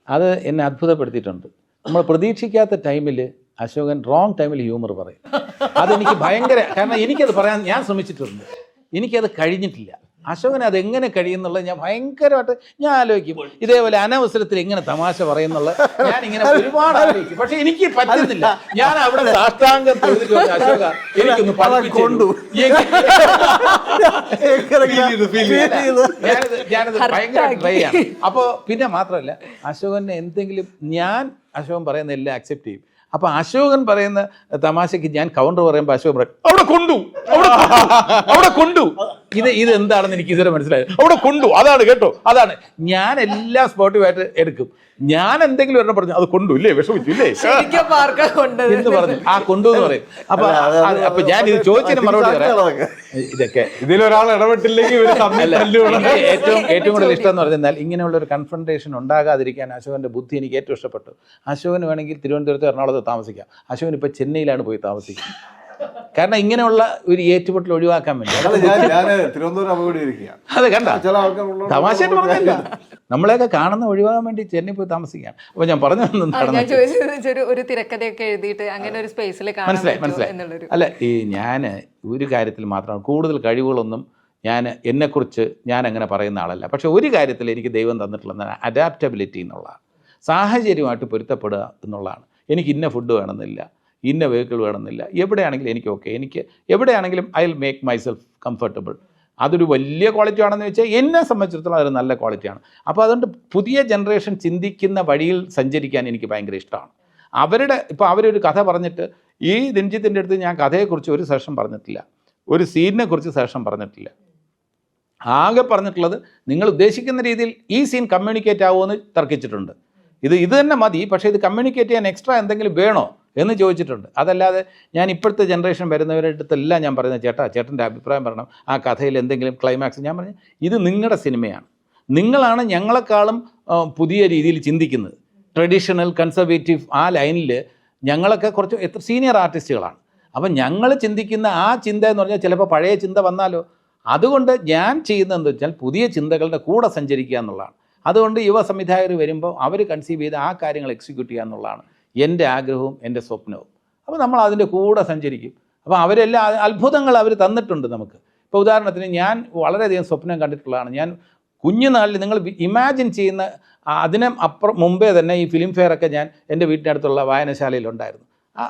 അത് എന്നെ അത്ഭുതപ്പെടുത്തിയിട്ടുണ്ട്. നമ്മൾ പ്രതീക്ഷിക്കാത്ത ടൈമിൽ അശോകൻ റോങ് ടൈമിൽ ഹ്യൂമർ പറയും. അതെനിക്ക് ഭയങ്കര, കാരണം എനിക്കത് പറയാൻ ഞാൻ ശ്രമിച്ചിട്ടുണ്ട്, എനിക്കത് കഴിഞ്ഞിട്ടില്ല. അശോകൻ അതെങ്ങനെ കഴിയുന്നുള്ളത് ഞാൻ ഭയങ്കരമായിട്ട് ഞാൻ ആലോചിക്കും. ഇതേപോലെ അനവസരത്തിൽ എങ്ങനെ തമാശ പറയുന്നുള്ളത് ഞാനിങ്ങനെ ഒരുപാട് ആലോചിക്കും. പക്ഷെ എനിക്ക് പറ്റുന്നില്ല. ഞാൻ അവിടെ സാഷ്ടാംഗം തൊഴുതിട്ടുണ്ട്, അശോക എനിക്കൊന്ന് പഠിപ്പിച്ചു. ഞാനത് ഭയങ്കര ട്രൈ ആണ്. അപ്പോൾ പിന്നെ മാത്രമല്ല അശോകനെ എന്തെങ്കിലും ഞാൻ അശോകൻ പറയുന്ന എല്ലാം അക്സെപ്റ്റ് ചെയ്യും. അപ്പോൾ അശോകൻ പറയുന്ന തമാശയ്ക്ക് ഞാൻ കൗണ്ടർ പറയുമ്പോൾ അശോകൻ പറയും അവിടെ കൊണ്ടു ഇത് എന്താണെന്ന് എനിക്ക് ഇതുവരെ മനസ്സിലായത്. അവിടെ കൊണ്ടു, അതാണ് കേട്ടോ, അതാണ്. ഞാൻ എല്ലാം സ്പോർട്ടീവായിട്ട് എടുക്കും. ഞാൻ എന്തെങ്കിലും ഒരെണ്ണം പറഞ്ഞു അത് കൊണ്ടു ഇല്ലേ, വിഷമിച്ചു ഇല്ലേ എന്ന് പറഞ്ഞു ആ കൊണ്ടു എന്ന് പറയും. അപ്പൊ ഞാൻ ഇത് ചോദിച്ചതിന് മറുപടി പറയാം. ഇതൊക്കെ ഇതിലൊരാൾ ഇടപെട്ടില്ലെങ്കിൽ ഏറ്റവും കൂടുതൽ ഇഷ്ടം എന്ന് പറഞ്ഞാൽ ഇങ്ങനെയുള്ള ഒരു കൺഫ്രണ്ടേഷൻ ഉണ്ടാകാതിരിക്കാൻ അശോകന്റെ ബുദ്ധി എനിക്ക് ഏറ്റവും ഇഷ്ടപ്പെട്ടു. അശോകന് വേണമെങ്കിൽ തിരുവനന്തപുരത്ത് എറണാകുളത്ത് താമസിക്കാം. അശോകൻ ഇപ്പൊ ചെന്നൈയിലാണ് പോയി താമസിക്കുന്നത്. കാരണം ഇങ്ങനെയുള്ള ഒരു ഏറ്റുമുട്ടൽ ഒഴിവാക്കാൻ വേണ്ടി. അത് കണ്ട തമാശയായിട്ട് പറഞ്ഞല്ല, നമ്മളെയൊക്കെ കാണുന്ന ഒഴിവാക്കാൻ വേണ്ടി ചെന്നൈ പോയി താമസിക്കുകയാണ്. അപ്പൊ ഞാൻ പറഞ്ഞു ഒരു തിരക്കഥയൊക്കെ എഴുതിയിട്ട് അങ്ങനെ ഒരു സ്പേസിൽ മനസ്സിലായി. അല്ല, ഞാൻ ഒരു കാര്യത്തിൽ മാത്രമാണ്, കൂടുതൽ കഴിവുകളൊന്നും ഞാൻ എന്നെക്കുറിച്ച് ഞാൻ അങ്ങനെ പറയുന്ന ആളല്ല. പക്ഷെ ഒരു കാര്യത്തിൽ എനിക്ക് ദൈവം തന്നിട്ടുള്ളതാണ് അഡാപ്റ്റബിലിറ്റി എന്നുള്ളതാണ്. സാഹചര്യമായിട്ട് പൊരുത്തപ്പെടുക എന്നുള്ളതാണ്. എനിക്ക് ഇന്ന ഫുഡ് വേണമെന്നില്ല, ഇന്ന വെഹിക്കിൾ വേണമെന്നില്ല. എവിടെയാണെങ്കിലും എനിക്ക് ഓക്കെ, എനിക്ക് എവിടെയാണെങ്കിലും I will make myself comfortable. അതൊരു വലിയ ക്വാളിറ്റി ആണെന്ന് വെച്ചാൽ എന്നെ സംബന്ധിച്ചിടത്തോളം അതൊരു നല്ല ക്വാളിറ്റിയാണ്. അപ്പോൾ അതുകൊണ്ട് പുതിയ ജനറേഷൻ ചിന്തിക്കുന്ന വഴിയിൽ സഞ്ചരിക്കാൻ എനിക്ക് ഭയങ്കര ഇഷ്ടമാണ്. ഇപ്പോൾ അവരൊരു കഥ പറഞ്ഞിട്ട്, ഈ രഞ്ജിത്തിൻ്റെ അടുത്ത് ഞാൻ കഥയെക്കുറിച്ച് ഒരു സെഷൻ പറഞ്ഞിട്ടില്ല, ഒരു സീനിനെ കുറിച്ച് സെഷൻ പറഞ്ഞിട്ടില്ല. ആകെ പറഞ്ഞിട്ടുള്ളത് നിങ്ങൾ ഉദ്ദേശിക്കുന്ന രീതിയിൽ ഈ സീൻ കമ്മ്യൂണിക്കേറ്റ് ആവുമെന്ന് തർക്കിച്ചിട്ടുണ്ട്. ഇത് തന്നെ മതി, പക്ഷേ ഇത് കമ്മ്യൂണിക്കേറ്റ് ചെയ്യാൻ എക്സ്ട്രാ എന്തെങ്കിലും വേണോ എന്ന് ചോദിച്ചിട്ടുണ്ട്. അതല്ലാതെ ഞാൻ ഇപ്പോഴത്തെ ജനറേഷൻ വരുന്നവരുടെ അടുത്തെല്ലാം ഞാൻ പറയുന്നത് ചേട്ടൻ്റെ അഭിപ്രായം പറയണം, ആ കഥയിൽ എന്തെങ്കിലും ക്ലൈമാക്സ്. ഞാൻ പറഞ്ഞു ഇത് നിങ്ങളുടെ സിനിമയാണ്, നിങ്ങളാണ് ഞങ്ങളെക്കാളും പുതിയ രീതിയിൽ ചിന്തിക്കുന്നത്. ട്രഡീഷണൽ കൺസർവേറ്റീവ് ആ ലൈനിൽ ഞങ്ങളൊക്കെ കുറച്ച് എത്ര സീനിയർ ആർട്ടിസ്റ്റുകളാണ്. അപ്പം ഞങ്ങൾ ചിന്തിക്കുന്ന ആ ചിന്ത എന്ന് പറഞ്ഞാൽ ചിലപ്പോൾ പഴയ ചിന്ത വന്നാലോ. അതുകൊണ്ട് ഞാൻ ചെയ്യുന്നതെന്ന് വെച്ചാൽ പുതിയ ചിന്തകളുടെ കൂടെ സഞ്ചരിക്കുക എന്നുള്ളതാണ്. അതുകൊണ്ട് യുവ സംവിധായകർ വരുമ്പോൾ അവർ കൺസീവ് ചെയ്ത് ആ കാര്യങ്ങൾ എക്സിക്യൂട്ട് ചെയ്യുക എന്നുള്ളതാണ് എൻ്റെ ആഗ്രഹവും എൻ്റെ സ്വപ്നവും. അപ്പോൾ നമ്മൾ അതിൻ്റെ കൂടെ സഞ്ചരിക്കും. അപ്പോൾ അവരെല്ലാം അത്ഭുതങ്ങൾ അവർ തന്നിട്ടുണ്ട് നമുക്ക്. ഇപ്പോൾ ഉദാഹരണത്തിന് ഞാൻ വളരെയധികം സ്വപ്നം കണ്ടിട്ടുള്ളതാണ്. ഞാൻ കുഞ്ഞുനാളിൽ നിങ്ങൾ ഇമാജിൻ ചെയ്യുന്ന അതിന് മുമ്പേ തന്നെ ഈ ഫിലിം ഫെയർ ഒക്കെ ഞാൻ എൻ്റെ വീട്ടിനടുത്തുള്ള വായനശാലയിലുണ്ടായിരുന്നു.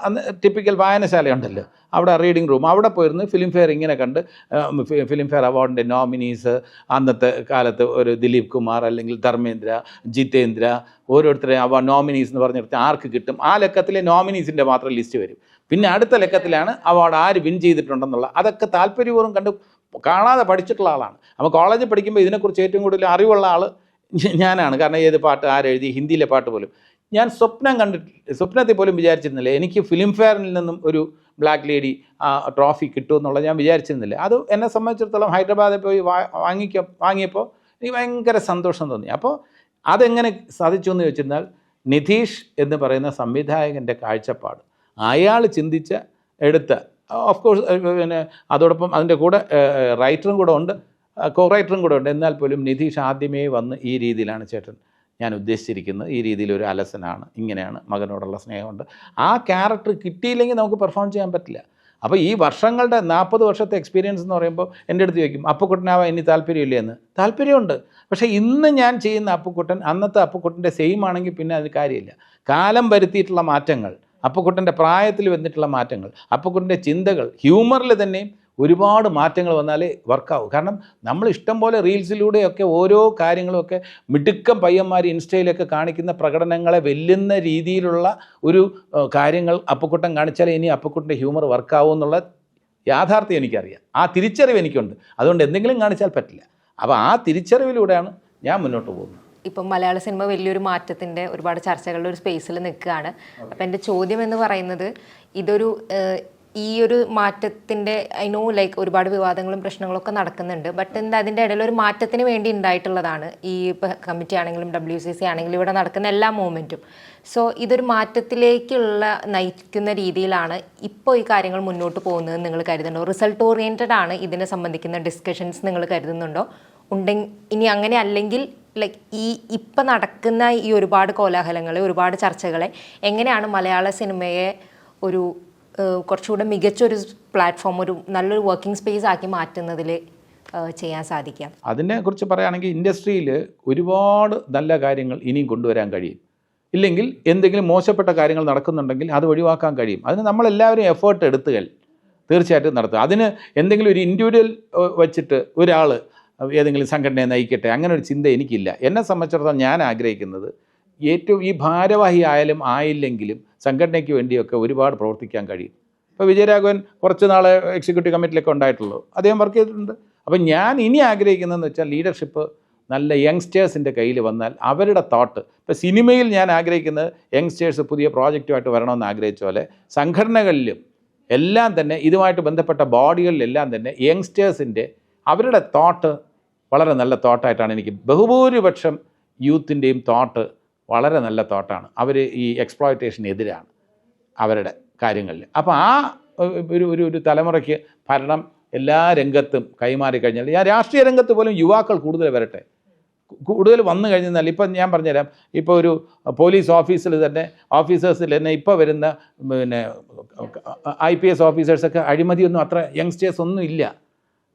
അന്ന് ടിപ്പിക്കൽ വായനശാലയുണ്ടല്ലോ, അവിടെ റീഡിംഗ് റൂം, അവിടെ പോയിരുന്ന് ഫിലിം ഫെയർ ഇങ്ങനെ കണ്ട് ഫിലിം ഫെയർ അവാർഡിൻ്റെ നോമിനീസ്, അന്നത്തെ കാലത്ത് ഒരു ദിലീപ് കുമാർ അല്ലെങ്കിൽ ധർമ്മേന്ദ്ര, ജിതേന്ദ്ര, ഓരോരുത്തരെ നോമിനീസ് എന്ന് പറഞ്ഞിട്ട് ആർക്ക് കിട്ടും ആ ലക്കത്തിലെ നോമിനീസിൻ്റെ മാത്രം ലിസ്റ്റ് വരും. പിന്നെ അടുത്ത ലക്കത്തിലാണ് അവാർഡ് ആര് വിൻ ചെയ്തിട്ടുണ്ടെന്നുള്ള, അതൊക്കെ താല്പര്യപൂർവ്വം കണ്ട് കാണാതെ പഠിച്ചിട്ടുള്ള ആളാണ്. അപ്പോൾ കോളേജിൽ പഠിക്കുമ്പോൾ ഇതിനെക്കുറിച്ച് ഏറ്റവും കൂടുതൽ അറിവുള്ള ആൾ ഞാനാണ്. കാരണം ഏത് പാട്ട് ആരെഴുതി, ഹിന്ദിയിലെ പാട്ട് പോലും ഞാൻ സ്വപ്നത്തിൽ പോലും വിചാരിച്ചിരുന്നില്ല എനിക്ക് ഫിലിം ഫെയറിൽ നിന്നും ഒരു ബ്ലാക്ക് ലേഡി ട്രോഫി കിട്ടുമെന്നുള്ളത് ഞാൻ വിചാരിച്ചിരുന്നില്ല. അത് എന്നെ സംബന്ധിച്ചിടത്തോളം ഹൈദരാബാദിൽ പോയി വാങ്ങിയപ്പോൾ എനിക്ക് ഭയങ്കര സന്തോഷം തോന്നി. അപ്പോൾ അതെങ്ങനെ സാധിച്ചു എന്ന് ചോദിച്ചിരുന്നാൽ നിതീഷ് എന്ന് പറയുന്ന സംവിധായകൻ്റെ കാഴ്ചപ്പാട്, അയാൾ എടുത്ത ഓഫ് കോഴ്സ് പിന്നെ അതോടൊപ്പം അതിൻ്റെ കൂടെ റൈറ്ററും കൂടെ ഉണ്ട്, കോ റൈറ്ററും കൂടെ ഉണ്ട്. എന്നാൽ പോലും നിധീഷ് ആദ്യമേ വന്ന് ഈ രീതിയിലാണ് ചേട്ടൻ ഞാൻ ഉദ്ദേശിച്ചിരിക്കുന്നത്, ഈ രീതിയിലൊരു അലസനാണ്, ഇങ്ങനെയാണ്, മകനോടുള്ള സ്നേഹമുണ്ട്. ആ ക്യാരക്ടർ കിട്ടിയില്ലെങ്കിൽ നമുക്ക് പെർഫോം ചെയ്യാൻ പറ്റില്ല. അപ്പോൾ ഈ വർഷങ്ങളുടെ 40 വർഷത്തെ എക്സ്പീരിയൻസ് എന്ന് പറയുമ്പോൾ എൻ്റെ അടുത്ത് ചോദിക്കും അപ്പുക്കുട്ടനാവാൻ ഇനി താല്പര്യമില്ലേ എന്ന്. താല്പര്യമുണ്ട്, പക്ഷേ ഇന്ന് ഞാൻ ചെയ്യുന്ന അപ്പുക്കുട്ടൻ അന്നത്തെ അപ്പുക്കുട്ടൻ്റെ സെയിം ആണെങ്കിൽ പിന്നെ അതിന് കാര്യമില്ല. കാലം വരുത്തിയിട്ടുള്ള മാറ്റങ്ങൾ, അപ്പുക്കുട്ടൻ്റെ പ്രായത്തിൽ വന്നിട്ടുള്ള മാറ്റങ്ങൾ, അപ്പുക്കുട്ടൻ്റെ ചിന്തകൾ, ഹ്യൂമറിൽ തന്നെയും ഒരുപാട് മാറ്റങ്ങൾ വന്നാലേ വർക്കാവും. കാരണം നമ്മൾ ഇഷ്ടം പോലെ റീൽസിലൂടെയൊക്കെ ഓരോ കാര്യങ്ങളുമൊക്കെ മിടുക്കം പയ്യന്മാർ ഇൻസ്റ്റയിലൊക്കെ കാണിക്കുന്ന പ്രകടനങ്ങളെ വെല്ലുന്ന രീതിയിലുള്ള ഒരു കാര്യങ്ങൾ അപ്പുക്കുട്ടൻ കാണിച്ചാലേ ഇനി അപ്പുക്കുട്ടൻ്റെ ഹ്യൂമർ വർക്കാവും എന്നുള്ള യാഥാർത്ഥ്യം എനിക്കറിയാം. ആ തിരിച്ചറിവ് എനിക്കുണ്ട്. അതുകൊണ്ട് എന്തെങ്കിലും കാണിച്ചാൽ പറ്റില്ല. അപ്പോൾ ആ തിരിച്ചറിവിലൂടെയാണ് ഞാൻ മുന്നോട്ട് പോകുന്നത്. ഇപ്പം മലയാള സിനിമ വലിയൊരു മാറ്റത്തിൻ്റെ ഒരുപാട് ചർച്ചകളുടെ ഒരു സ്പേസിൽ നിൽക്കുകയാണ്. അപ്പം എൻ്റെ ചോദ്യം എന്ന് പറയുന്നത്, ഇതൊരു ഈ ഒരു മാറ്റത്തിൻ്റെ ഐ നോ ലൈക്ക് ഒരുപാട് വിവാദങ്ങളും പ്രശ്നങ്ങളൊക്കെ നടക്കുന്നുണ്ട്, ബട്ട് എന്താ അതിൻ്റെ ഇടയിൽ ഒരു മാറ്റത്തിന് വേണ്ടി ഉണ്ടായിട്ടുള്ളതാണ് ഈ കമ്മിറ്റി ആണെങ്കിലും WCC ആണെങ്കിലും ഇവിടെ നടക്കുന്ന എല്ലാ മൂവ്മെൻറ്റും. സോ ഇതൊരു മാറ്റത്തിലേക്കുള്ള നയിക്കുന്ന രീതിയിലാണ് ഇപ്പോൾ ഈ കാര്യങ്ങൾ മുന്നോട്ട് പോകുന്നതെന്ന് നിങ്ങൾ കരുതുന്നുണ്ടോ? റിസൾട്ട് ഓറിയൻറ്റഡ് ആണ് ഇതിനെ സംബന്ധിക്കുന്ന ഡിസ്കഷൻസ് നിങ്ങൾ കരുതുന്നുണ്ടോ? ഉണ്ടെങ്കിൽ ഇനി അങ്ങനെ അല്ലെങ്കിൽ ലൈക്ക് ഈ ഇപ്പം നടക്കുന്ന ഈ ഒരുപാട് കോലാഹലങ്ങളെ, ഒരുപാട് ചർച്ചകളെ എങ്ങനെയാണ് മലയാള സിനിമയെ ഒരു കുറച്ചുകൂടെ മികച്ചൊരു പ്ലാറ്റ്ഫോം, ഒരു നല്ലൊരു വർക്കിംഗ് സ്പേസ് ആക്കി മാറ്റുന്നതിൽ ചെയ്യാൻ സാധിക്കാം? അതിനെക്കുറിച്ച് പറയുകയാണെങ്കിൽ ഇൻഡസ്ട്രിയിൽ ഒരുപാട് നല്ല കാര്യങ്ങൾ ഇനിയും കൊണ്ടുവരാൻ കഴിയും. ഇല്ലെങ്കിൽ എന്തെങ്കിലും മോശപ്പെട്ട കാര്യങ്ങൾ നടക്കുന്നുണ്ടെങ്കിൽ അത് ഒഴിവാക്കാൻ കഴിയും. അതിന് നമ്മളെല്ലാവരും എഫേർട്ട് എടുത്തുകൾ തീർച്ചയായിട്ടും നടത്തുക. അതിന് എന്തെങ്കിലും ഒരു ഇൻഡിവിജ്വൽ വച്ചിട്ട് ഒരാൾ ഏതെങ്കിലും സംഘടനയെ നയിക്കട്ടെ അങ്ങനെ ഒരു ചിന്ത എനിക്കില്ല. എന്നെ സംബന്ധിച്ചിടത്തോളം ഞാൻ ആഗ്രഹിക്കുന്നത് ഏറ്റവും ഈ ഭാരവാഹി ആയാലും ആയില്ലെങ്കിലും സംഘടനയ്ക്ക് വേണ്ടിയൊക്കെ ഒരുപാട് പ്രവർത്തിക്കാൻ കഴിയും. ഇപ്പോൾ വിജയരാഘവൻ കുറച്ച് നാൾ എക്സിക്യൂട്ടീവ് കമ്മിറ്റിയിലൊക്കെ ഉണ്ടായിട്ടുള്ളൂ, അദ്ദേഹം വർക്ക് ചെയ്തിട്ടുണ്ട്. അപ്പം ഞാൻ ഇനി ആഗ്രഹിക്കുന്നതെന്ന് വെച്ചാൽ ലീഡർഷിപ്പ് നല്ല യങ്സ്റ്റേഴ്സിൻ്റെ കയ്യിൽ വന്നാൽ അവരുടെ തോട്ട്, ഇപ്പോൾ സിനിമയിൽ ഞാൻ ആഗ്രഹിക്കുന്നത് യങ്സ്റ്റേഴ്സ് പുതിയ പ്രോജക്റ്റുമായിട്ട് വരണമെന്ന് ആഗ്രഹിച്ച പോലെ സംഘടനകളിലും എല്ലാം തന്നെ ഇതുമായിട്ട് ബന്ധപ്പെട്ട ബോഡികളിലെല്ലാം തന്നെ യങ്സ്റ്റേഴ്സിൻ്റെ അവരുടെ തോട്ട് വളരെ നല്ല തോട്ടായിട്ടാണ് എനിക്ക് ബഹുഭൂരിപക്ഷം യൂത്തിൻ്റെയും തോട്ട് വളരെ നല്ല തോട്ടാണ്. അവർ ഈ എക്സ്പ്ലോയിറ്റേഷനെതിരാണ് അവരുടെ കാര്യങ്ങളിൽ. അപ്പോൾ ആ ഒരു തലമുറയ്ക്ക് ഭരണം എല്ലാ രംഗത്തും കൈമാറി കഴിഞ്ഞാൽ, ഞാൻ രാഷ്ട്രീയ രംഗത്ത് പോലും യുവാക്കൾ കൂടുതൽ വരട്ടെ, കൂടുതൽ വന്നു കഴിഞ്ഞാൽ ഇപ്പം ഞാൻ പറഞ്ഞുതരാം. ഇപ്പോൾ ഒരു പോലീസ് ഓഫീസിൽ തന്നെ ഓഫീസേഴ്സിൽ തന്നെ ഇപ്പോൾ വരുന്ന പിന്നെ IPS ഓഫീസേഴ്സൊക്കെ അഴിമതിയൊന്നും അത്ര യങ്സ്റ്റേഴ്സ് ഒന്നും ഇല്ല.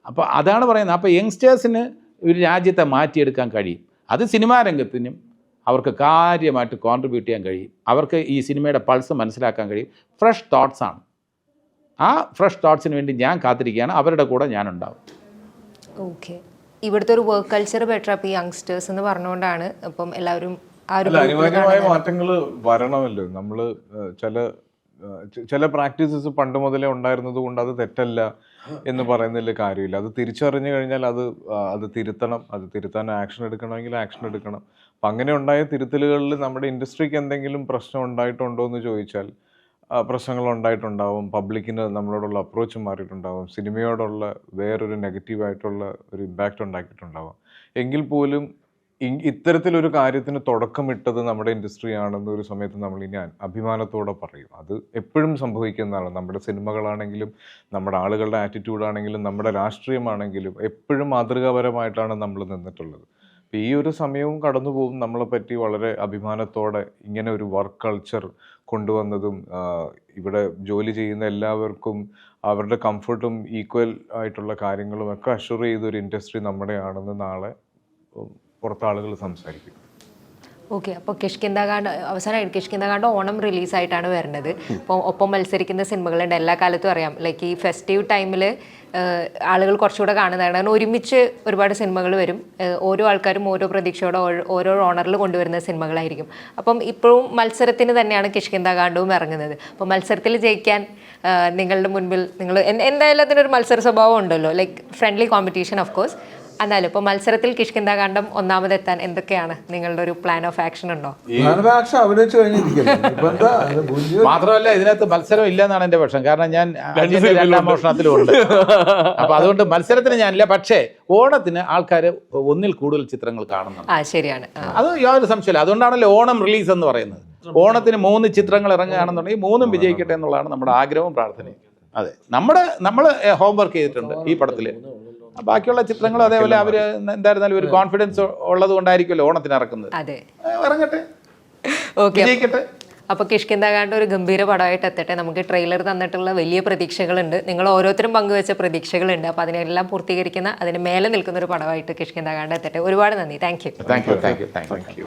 അപ്പോൾ അതാണ് പറയുന്നത്. അപ്പോൾ യങ്സ്റ്റേഴ്സിന് ഒരു രാജ്യത്തെ മാറ്റിയെടുക്കാൻ കഴിയും. അത് സിനിമാ രംഗത്തിനും അവർക്ക് കാര്യമായിട്ട് കോൺട്രിബ്യൂട്ട് ചെയ്യാൻ കഴിയും. അവർക്ക് ഈ സിനിമയുടെ പൾസ് മനസ്സിലാക്കാൻ കഴിയും. ഫ്രഷ് തോട്ട്സാണ്. ആ ഫ്രഷ് തോട്ട്സിന് വേണ്ടി ഞാൻ കാത്തിരിക്കുകയാണ്. അവരുടെ കൂടെ ഞാനുണ്ടാവും. ഓക്കെ, ഇവിടുത്തെ ഒരു വർക്ക് കൾച്ചർ ബെറ്റർ അപ്പോൾ ഈ യങ്സ്റ്റേഴ്സ് എന്ന് പറഞ്ഞുകൊണ്ടാണ് അപ്പം എല്ലാവരും ആ ഒരു അനിവാര്യമായ മാറ്റങ്ങൾ വരണമല്ലോ. നമ്മൾ ചില പ്രാക്ടീസസ് പണ്ട് മുതലേ ഉണ്ടായിരുന്നത് കൊണ്ട് അത് തെറ്റല്ല എന്ന് പറയുന്നതിൽ കാര്യമില്ല. അത് തിരിച്ചറിഞ്ഞു കഴിഞ്ഞാൽ അത് തിരുത്തണം. അത് തിരുത്താൻ ആക്ഷൻ എടുക്കണമെങ്കിൽ ആക്ഷൻ എടുക്കണം. അപ്പം അങ്ങനെ ഉണ്ടായ തിരുത്തലുകളിൽ നമ്മുടെ ഇൻഡസ്ട്രിക്ക് എന്തെങ്കിലും പ്രശ്നം ഉണ്ടായിട്ടുണ്ടോ എന്ന് ചോദിച്ചാൽ പ്രശ്നങ്ങൾ ഉണ്ടായിട്ടുണ്ടാവും. പബ്ലിക്കിന് നമ്മളോടുള്ള അപ്രോച്ച് മാറിയിട്ടുണ്ടാവും. സിനിമയോടുള്ള വേറൊരു നെഗറ്റീവായിട്ടുള്ള ഒരു ഇമ്പാക്റ്റ് ഉണ്ടാക്കിയിട്ടുണ്ടാവും. എങ്കിൽ പോലും ഇത്തരത്തിലൊരു കാര്യത്തിന് തുടക്കമിട്ടത് നമ്മുടെ ഇൻഡസ്ട്രി ആണെന്ന് ഒരു സമയത്ത് നമ്മൾ ഇനി അഭിമാനത്തോടെ പറയും. അത് എപ്പോഴും സംഭവിക്കുന്നതാണ്. നമ്മുടെ സിനിമകളാണെങ്കിലും നമ്മുടെ ആളുകളുടെ ആറ്റിറ്റ്യൂഡാണെങ്കിലും നമ്മുടെ രാഷ്ട്രീയമാണെങ്കിലും എപ്പോഴും മാതൃകാപരമായിട്ടാണ് നമ്മൾ നിന്നിട്ടുള്ളത്. അപ്പോൾ ഈ ഒരു സമയവും കടന്നു പോകും. നമ്മളെപ്പറ്റി വളരെ അഭിമാനത്തോടെ ഇങ്ങനെ ഒരു വർക്ക് കൾച്ചർ കൊണ്ടുവന്നതും ഇവിടെ ജോലി ചെയ്യുന്ന എല്ലാവർക്കും അവരുടെ കംഫർട്ടും ഈക്വൽ ആയിട്ടുള്ള കാര്യങ്ങളും ഒക്കെ അഷ്വർ ചെയ്തൊരു ഇൻഡസ്ട്രി നമ്മുടെയാണെന്ന് നാളെ പുറത്താളുകൾ സംസാരിക്കും. ഓക്കെ, അപ്പോൾ കിഷ്കിന്ദാകാണ്ട് അവസാനമായിട്ട് കിഷ്കിന്ദാകാണ്ട് ഓണം റിലീസായിട്ടാണ് വരുന്നത്. അപ്പോൾ ഒപ്പം മത്സരിക്കുന്ന സിനിമകളുണ്ട്. എല്ലാ കാലത്തും അറിയാം ലൈക്ക് ഈ ഫെസ്റ്റീവ് ടൈമിൽ ആളുകൾ കുറച്ചുകൂടെ കാണുന്നതാണ്. കാരണം ഒരുമിച്ച് ഒരുപാട് സിനിമകൾ വരും. ഓരോ ആൾക്കാരും ഓരോ പ്രതീക്ഷയോടെ ഓരോ ഓണറിൽ കൊണ്ടുവരുന്ന സിനിമകളായിരിക്കും. അപ്പം ഇപ്പോഴും മത്സരത്തിന് തന്നെയാണ് കിഷ്കിന്ദാകാണ്ഡവും ഇറങ്ങുന്നത്. അപ്പോൾ മത്സരത്തിൽ ജയിക്കാൻ നിങ്ങളുടെ മുൻപിൽ നിങ്ങൾ എന്തായാലും അതിനൊരു മത്സര സ്വഭാവം ഉണ്ടല്ലോ, like friendly competition of course. എന്നാലും ഇപ്പോൾ മത്സരത്തിൽ കിഷ്കിന്ദാകാണ്ഡം ഒന്നാമതെത്താൻ എന്തൊക്കെയാണ് നിങ്ങളുടെ ഒരു പ്ലാൻ ഓഫ് ആക്ഷൻ ഉണ്ടോ? അഭിനയിച്ചു കഴിഞ്ഞിരിക്കുന്നു. മാത്രമല്ല ഇതിനകത്ത് മത്സരം ഇല്ല എന്നാണ് എൻ്റെ പക്ഷം. കാരണം ഞാൻ രണ്ടാം മോഷണത്തിലും ഉണ്ട്. അപ്പൊ അതുകൊണ്ട് മത്സരത്തിന് ഞാനില്ല. പക്ഷേ ഓണത്തിന് ആൾക്കാർ ഒന്നിൽ കൂടുതൽ ചിത്രങ്ങൾ കാണുന്നുണ്ട്. ശരിയാണ്, അത് യാതൊരു സംശയമില്ല. അതുകൊണ്ടാണല്ലോ ഓണം റിലീസ് എന്ന് പറയുന്നത്. ഓണത്തിന് 3 ചിത്രങ്ങൾ ഇറങ്ങുകയാണെന്നുണ്ടെങ്കിൽ 3ഉം വിജയിക്കട്ടെ എന്നുള്ളതാണ് നമ്മുടെ ആഗ്രഹവും പ്രാർത്ഥനയും. അതെ, നമ്മൾ ഹോംവർക്ക് ചെയ്തിട്ടുണ്ട് ഈ പടത്തിൽ. ബാക്കിയുള്ള ചിത്രങ്ങളും അതേപോലെ അവർ എന്തായിരുന്നാലും ഒരു കോൺഫിഡൻസ് ഉള്ളത് കൊണ്ടായിരിക്കുമല്ലോ ഓണത്തിന് ഇറക്കുന്നത്. അതെ, ഇറങ്ങട്ടെ, ഓക്കെ. വിജയിക്കട്ടെ. അപ്പോൾ കിഷ്കിന്ധാകാണ്ട് ഒരു ഗംഭീര പടമായിട്ട് എത്തട്ടെ. നമുക്ക് ട്രെയിലർ തന്നിട്ടുള്ള വലിയ പ്രതീക്ഷകളുണ്ട്, നിങ്ങൾ ഓരോരുത്തരും പങ്കുവെച്ച പ്രതീക്ഷകളുണ്ട്. അപ്പോൾ അതിനെല്ലാം പൂർത്തീകരിക്കുന്ന, അതിന് മേലെ നിൽക്കുന്ന ഒരു പടമായിട്ട് കിഷ്കിന്ധാകാണ്ട് എത്തട്ടെ. ഒരുപാട് നന്ദി. Thank you. Thank you.